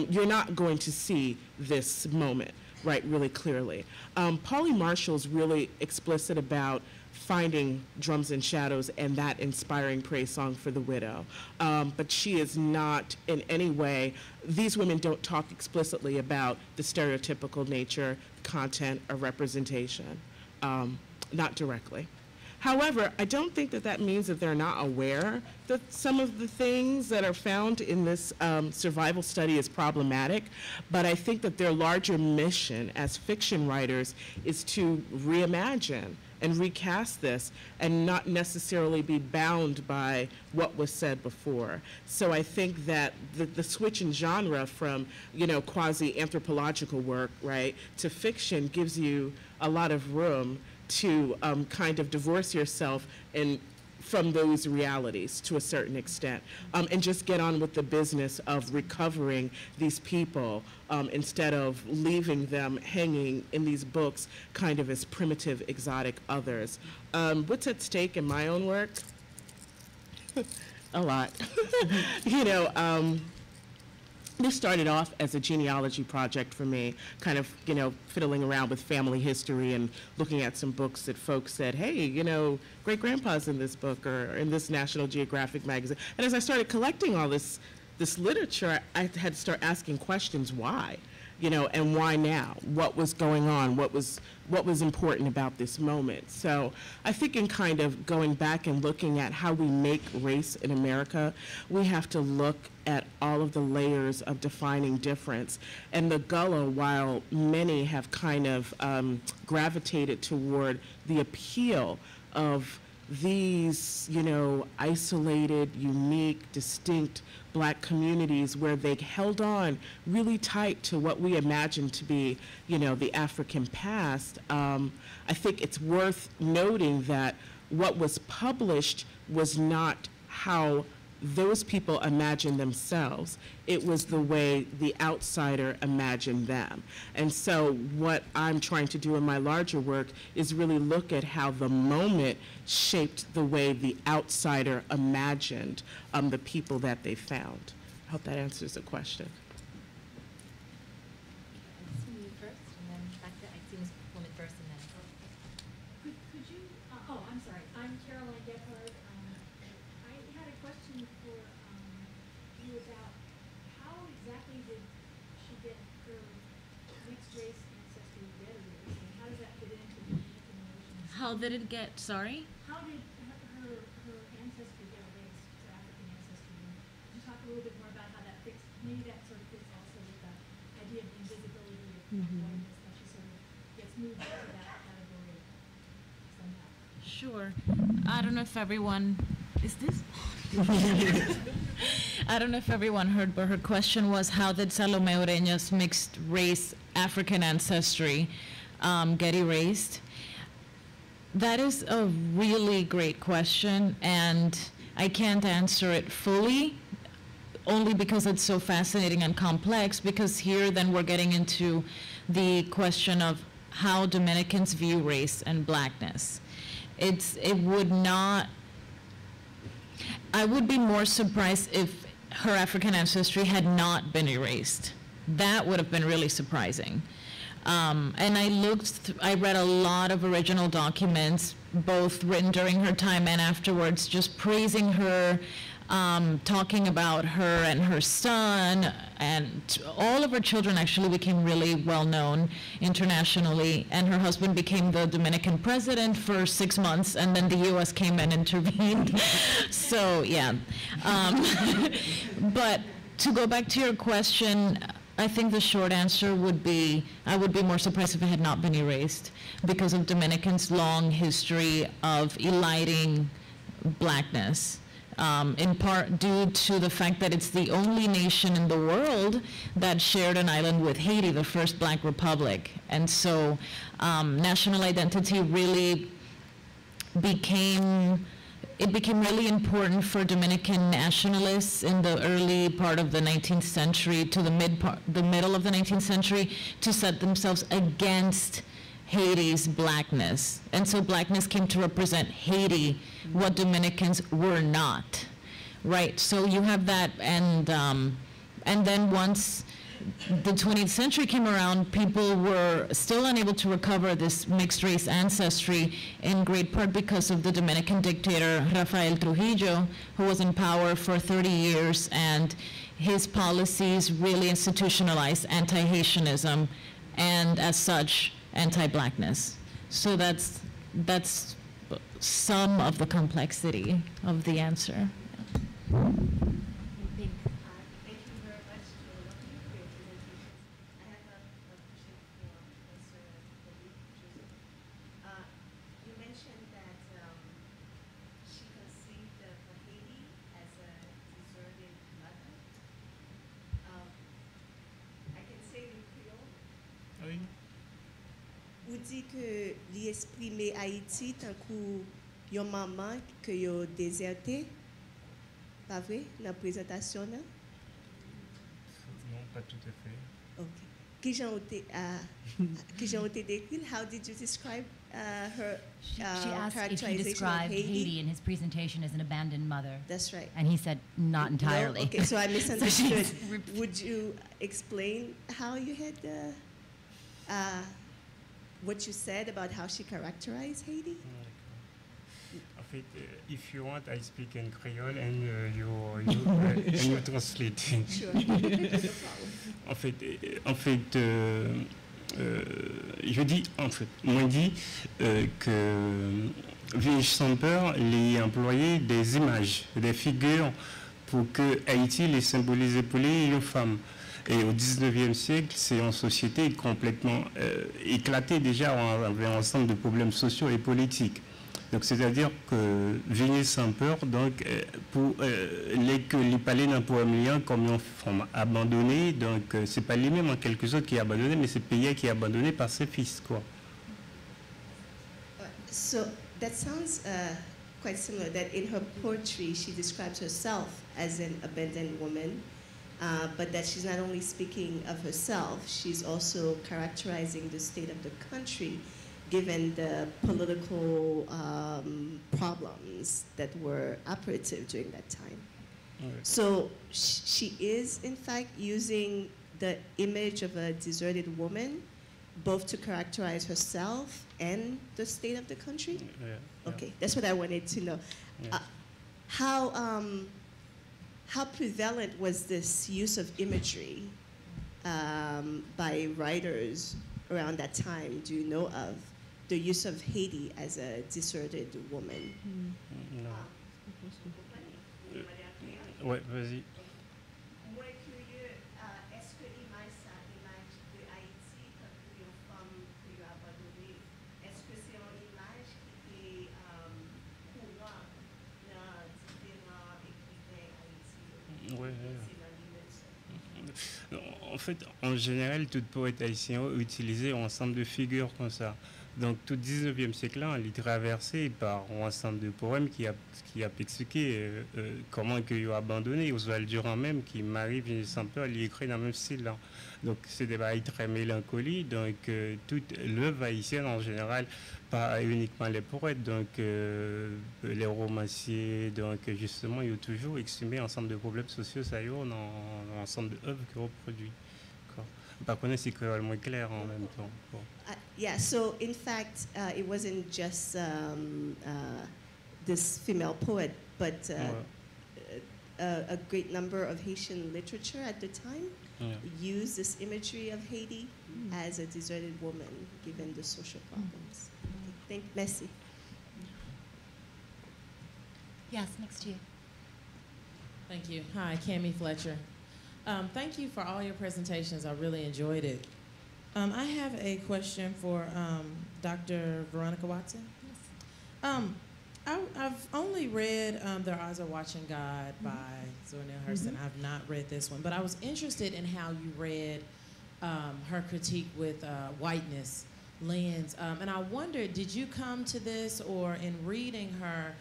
you're not going to see this moment, right, really clearly. Polly Marshall's really explicit about finding Drums and Shadows and that inspiring praise song for the widow. But she is not in any way, these women don't talk explicitly about the stereotypical nature, content, or representation, not directly. However, I don't think that that means that they're not aware that some of the things that are found in this survival study is problematic, but I think that their larger mission as fiction writers is to reimagine and recast this and not necessarily be bound by what was said before. So I think that the switch in genre from, you know, quasi-anthropological work, right, to fiction gives you a lot of room to kind of divorce yourself from those realities to a certain extent, and just get on with the business of recovering these people instead of leaving them hanging in these books kind of as primitive, exotic others. What's at stake in my own work? A lot. You know, this started off as a genealogy project for me, kind of, you know, fiddling around with family history and looking at some books that folks said, hey, you know, great-grandpa's in this book or in this National Geographic magazine. And as I started collecting all this literature, I had to start asking questions, why? You know, and why now? What was going on? What was important about this moment? So I think in kind of going back and looking at how we make race in America, we have to look at all of the layers of defining difference. And the Gullah, while many have kind of gravitated toward the appeal of these, you know, isolated, unique, distinct Black communities where they held on really tight to what we imagine to be, you know, the African past, I think it's worth noting that what was published was not how those people imagined themselves. It was the way the outsider imagined them. And so what I'm trying to do in my larger work is really look at how the moment shaped the way the outsider imagined the people that they found. I hope that answers the question. You first, and then back to Ixine's woman first, and then. Could you, I'm sorry, I'm Cheryl. I had a question for you about how exactly did she get her mixed race ancestry database, and how does that fit into the Dominican relations? How did it get, sorry? How did her ancestry database to African ancestry? Could you talk a little bit more about how that fits? Maybe that sort of fits also with the idea of invisibility of whiteness, that she sort of gets moved into that category somehow. Sure. I don't know if everyone, is this? I don't know if everyone heard, but her question was, how did Salome Oreña's mixed race African ancestry get erased? That is a really great question, and I can't answer it fully, only because it's so fascinating and complex, because here then we're getting into the question of how Dominicans view race and blackness. I would be more surprised if her African ancestry had not been erased. That would have been really surprising. And I read a lot of original documents, both written during her time and afterwards, just praising her, talking about her and her son, and all of her children actually became really well known internationally, and her husband became the Dominican president for 6 months, and then the US came and intervened. So yeah. But to go back to your question, I think the short answer would be, I would be more surprised if it had not been erased, because of Dominicans' long history of eliding blackness, in part due to the fact that it's the only nation in the world that shared an island with Haiti, the first black republic. And so national identity really became really important for Dominican nationalists in the early part of the 19th century to the middle of the 19th century to set themselves against Haiti's blackness. And so blackness came to represent Haiti, what Dominicans were not, right? So you have that, and then once the 20th century came around, people were still unable to recover this mixed race ancestry, in great part because of the Dominican dictator Rafael Trujillo, who was in power for 30 years, and his policies really institutionalized anti-Haitianism, and as such, anti-blackness. So that's some of the complexity of the answer. Vous dites que l'exprimer Haïti tant que yon maman que yon déserté, pas vrai, dans la présentation là? Non, pas tout à fait. Okay. Qui j'ai été décrit? How did you describe her She asked if he characterization described of Haiti in his presentation as an abandoned mother. That's right. And he said, not entirely. No? Okay, so I misunderstood. So Would you explain how you had what you said about how she characterized Haiti? En fait, if you want, I speak in Creole and you translate. Sure. No problem. Moi dit que Village Sans Peur les employé des images, des figures pour que Haïti les symbolise pour les femmes. Et au 19e siècle, c'est une société complètement éclatée déjà, on avait un ensemble de problèmes sociaux et politiques. Donc c'est-à-dire que Vignes sans peur, donc pour les palais d'un poème comme une femme abandonnée, donc c'est pas lui-même en quelque sorte qui est abandonné, mais c'est le pays qui est abandonné par ses fils, quoi. So that sounds quite similar. That in her poetry, she describes herself as an abandoned woman. But that she's not only speaking of herself, she's also characterizing the state of the country given the political problems that were operative during that time. Right. So she is, in fact, using the image of a deserted woman both to characterize herself and the state of the country? Yeah. Okay, that's what I wanted to know. Yeah. How prevalent was this use of imagery by writers around that time? Do you know of the use of Haiti as a deserted woman? Non. Ouais, vas-y. Moi curieux, est-ce que l'image de Haïti quand une femme qui a abandonné, est-ce que c'est une image qui est courante dans différents écrivains haïtiens? Ouais. En fait, en général, tout poète haïtien utilisait un ensemble de figures comme ça. Donc tout 19e siècle-là, il est traversé par un ensemble de poèmes qui a expliqué comment que il a abandonné. Oswald Durand même, qui marie Virginie sans peur, il écrit dans le même style là. Donc c'est des bails très mélancoliques. Donc toute l'œuvre haïtienne en général, pas uniquement les poètes, donc les romanciers, donc justement, ils ont toujours exprimé un ensemble de problèmes sociaux, ça y est, dans l'ensemble d'œuvres qu'ils reproduisent. Par contre, c'est moins clair en même temps. Bon. Yeah, so in fact, it wasn't just this female poet, but a great number of Haitian literature at the time used this imagery of Haiti as a deserted woman, given the social problems. Merci. Yes, next to you. Thank you. Hi, Cammie Fletcher. Thank you for all your presentations. I really enjoyed it. I have a question for Dr. Veronica Watson. Yes. I've only read Their Eyes Are Watching God by Zora Neale Hurston. I've not read this one, but I was interested in how you read her critique with whiteness lens. And I wondered, did you come to this, or in reading her,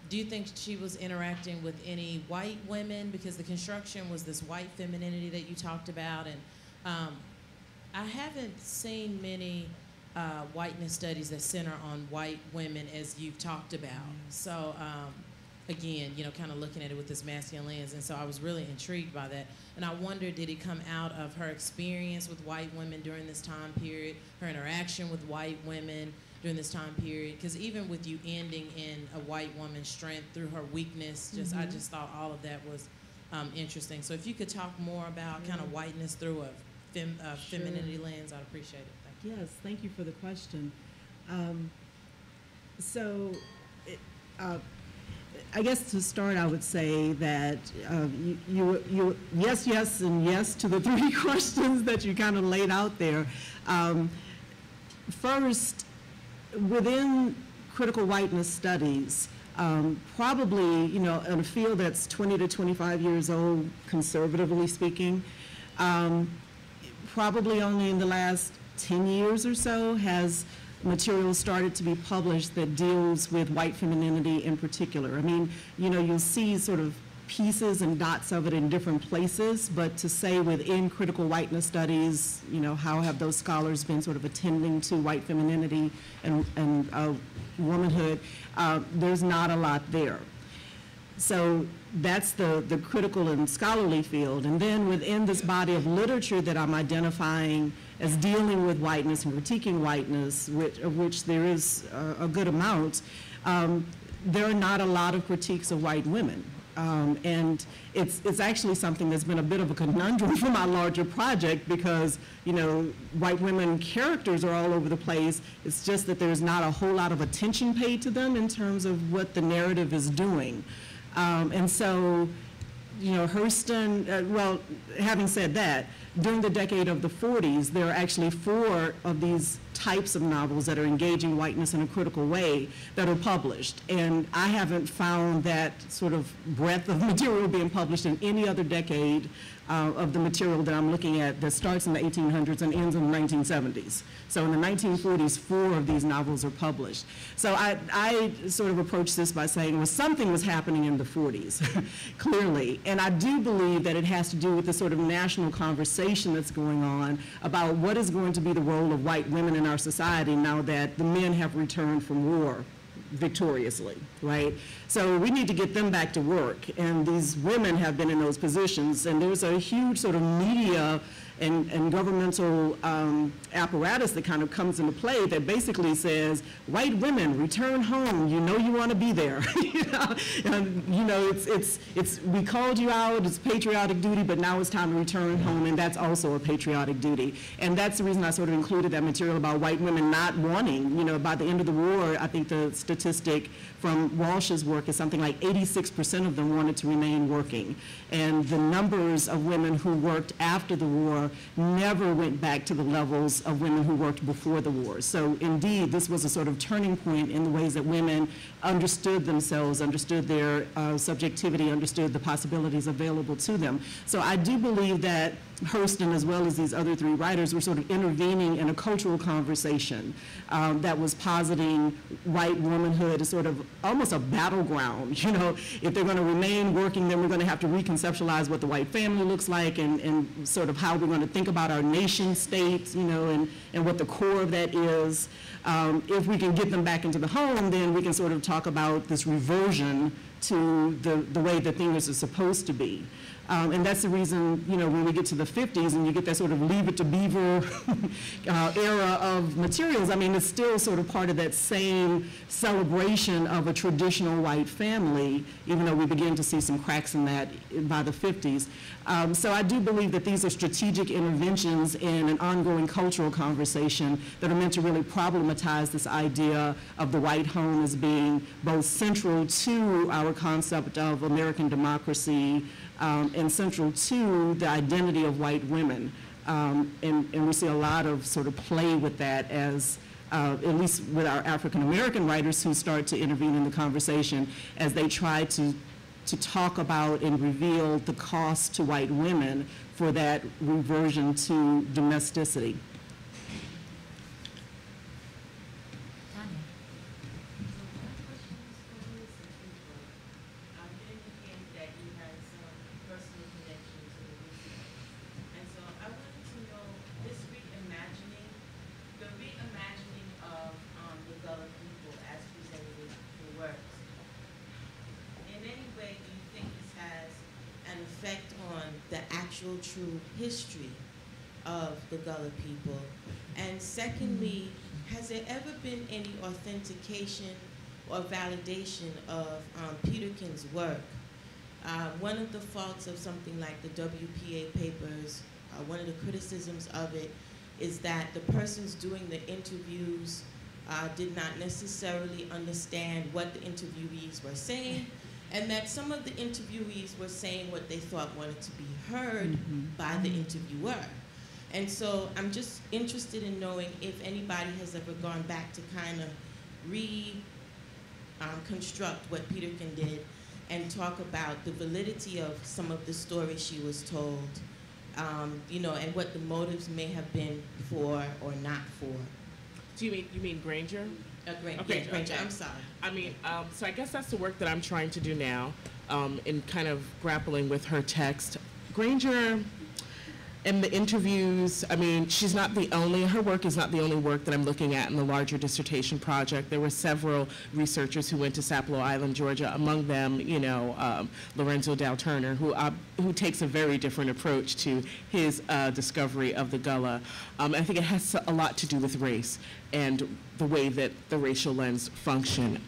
do you think she was interacting with any white women? Because the construction was this white femininity that you talked about, and I haven't seen many whiteness studies that center on white women as you've talked about. So again, you know, kind of looking at it with this masculine lens, and so I was really intrigued by that. And I wondered, did it come out of her experience with white women during this time period, her interaction with white women during this time period? Because even with you ending in a white woman's strength through her weakness, I just thought all of that was interesting. So if you could talk more about kind of whiteness through a femininity lens, I'd appreciate it. Thank you. Yes, thank you for the question. I guess to start, I would say that you yes, and yes to the three questions that you kind of laid out there. First, within critical whiteness studies, probably, you know, in a field that's 20 to 25 years old, conservatively speaking, probably only in the last 10 years or so has material started to be published that deals with white femininity in particular. I mean, you know, you'll see sort of pieces and dots of it in different places, but to say within critical whiteness studies, you know, how have those scholars been sort of attending to white femininity and womanhood, there's not a lot there. So that's the critical and scholarly field. And then within this body of literature that I'm identifying as dealing with whiteness and critiquing whiteness, of which there is a good amount, there are not a lot of critiques of white women. And it's actually something that's been a bit of a conundrum for my larger project because, you know, white women characters are all over the place. It's just that there's not a whole lot of attention paid to them in terms of what the narrative is doing. And so, you know, Hurston, well, having said that, during the decade of the 40s, there are actually 4 of these types of novels that are engaging whiteness in a critical way that are published. And I haven't found that sort of breadth of material being published in any other decade of the material that I'm looking at that starts in the 1800s and ends in the 1970s. So in the 1940s, 4 of these novels are published. So I sort of approached this by saying, well, something was happening in the 40s, clearly. And I do believe that it has to do with the sort of national conversation that's going on about what is going to be the role of white women in our society now that the men have returned from war victoriously, right? So we need to get them back to work, and these women have been in those positions, and there's a huge sort of media and governmental apparatus that kind of comes into play that basically says, white women, return home, you know you want to be there. You know, it's we called you out, it's patriotic duty, but now it's time to return home, and that's also a patriotic duty. And that's the reason I sort of included that material about white women not wanting, you know, by the end of the war, I think the statistic from Walsh's work is something like 86% of them wanted to remain working. And the numbers of women who worked after the war never went back to the levels of women who worked before the war. So indeed, this was a sort of turning point in the ways that women understood themselves, understood their subjectivity, understood the possibilities available to them. So I do believe that Hurston, as well as these other three writers, were sort of intervening in a cultural conversation that was positing white womanhood as sort of almost a battleground. You know, if they're going to remain working, then we're going to have to reconceptualize what the white family looks like, and sort of how we're going to think about our nation states, you know, and what the core of that is. If we can get them back into the home, then we can sort of talk about this reversion to the way that things are supposed to be. And that's the reason, you know, when we get to the 50s and you get that sort of Leave It to Beaver era of materials, I mean, it's still sort of part of that same celebration of a traditional white family, even though we begin to see some cracks in that by the 50s. So I do believe that these are strategic interventions in an ongoing cultural conversation that are meant to really problematize this idea of the white home as being both central to our concept of American democracy, and central to the identity of white women. And we see a lot of sort of play with that as, at least with our African American writers who start to intervene in the conversation as they try to talk about and reveal the cost to white women for that reversion to domesticity. True history of the Gullah people? And secondly, has there ever been any authentication or validation of Peterkin's work? One of the faults of something like the WPA papers, one of the criticisms of it, is that the persons doing the interviews did not necessarily understand what the interviewees were saying, and that some of the interviewees were saying what they thought wanted to be heard by the interviewer. And so I'm just interested in knowing if anybody has ever gone back to kind of reconstruct what Peterkin did and talk about the validity of some of the stories she was told, you know, and what the motives may have been for or not for. Do you mean Granger? Granger, okay, Granger, I'm sorry. I mean, so I guess that's the work that I'm trying to do now, in kind of grappling with her text. Granger and the interviews, I mean, she's not the only, her work is not the only work that I'm looking at in the larger dissertation project. There were several researchers who went to Sapelo Island, Georgia, among them, you know, Lorenzo Dow Turner, who takes a very different approach to his discovery of the Gullah. I think it has a lot to do with race and the way that the racial lens function.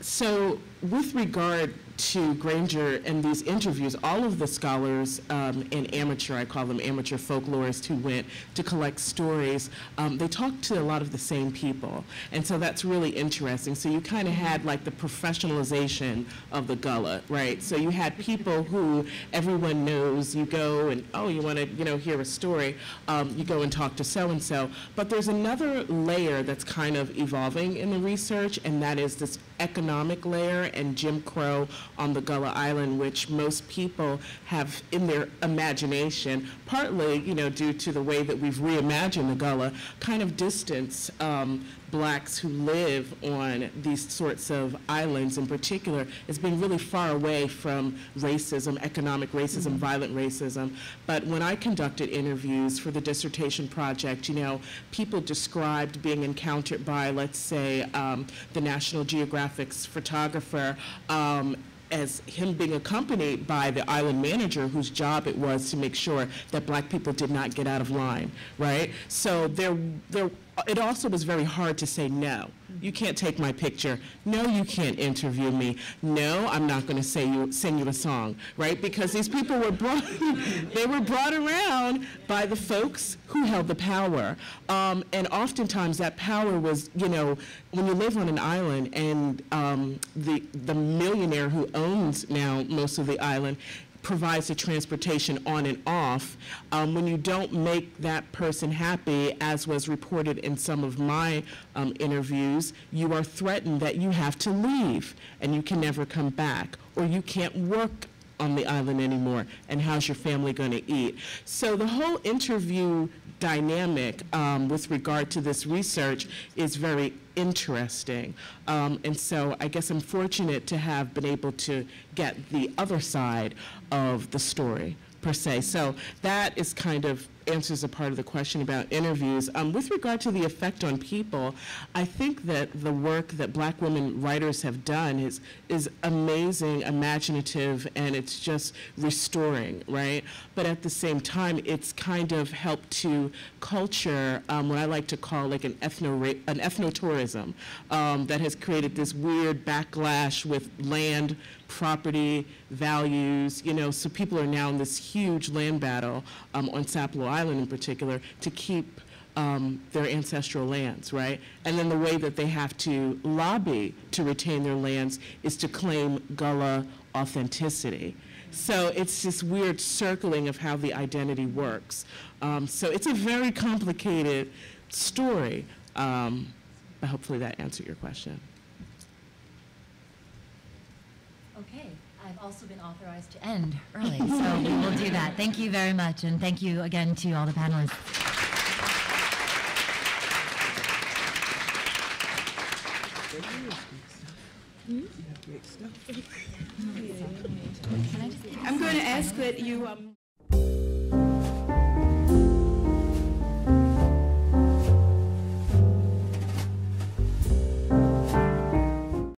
So with regard to Granger and these interviews, all of the scholars and amateur, I call them amateur folklorists who went to collect stories, they talked to a lot of the same people. And so that's really interesting. So you kind of had like the professionalization of the Gullah, right? So you had people who everyone knows, you go and, oh, you want to, you know, hear a story, you go and talk to so-and-so. But there's another layer that's kind of evolving in the research, and that is this economic layer and Jim Crow on the Gullah Island, which most people have in their imagination, partly, you know, due to the way that we've reimagined the Gullah, kind of distance blacks who live on these sorts of islands in particular as being really far away from racism, economic racism, violent racism. But when I conducted interviews for the dissertation project, you know, people described being encountered by, let's say, the National Geographic's photographer, as him being accompanied by the island manager whose job it was to make sure that black people did not get out of line, right? So it also was very hard to say no. You can't take my picture. No, you can't interview me. No, I'm not going to sing you a song, right? Because these people were brought, they were brought around by the folks who held the power. And oftentimes that power was, you know, when you live on an island and the millionaire who owns now most of the island provides the transportation on and off, when you don't make that person happy, as was reported in some of my interviews, you are threatened that you have to leave and you can never come back, or you can't work on the island anymore, and how's your family going to eat? So the whole interview dynamic with regard to this research is very interesting. And so I guess I'm fortunate to have been able to get the other side of the story, per se. So that is kind of answers a part of the question about interviews. With regard to the effect on people, I think that the work that Black women writers have done is amazing, imaginative, and it's just restoring, right? But at the same time, it's kind of helped to culture what I like to call like an ethnotourism that has created this weird backlash with land, property, values, you know, so people are now in this huge land battle on Sapelo Island in particular to keep their ancestral lands, right? And then the way that they have to lobby to retain their lands is to claim Gullah authenticity. So it's this weird circling of how the identity works. So it's a very complicated story, but hopefully that answered your question. Okay, I've also been authorized to end early, so we will do that. Thank you very much, and thank you again to all the panelists. I'm going to ask that you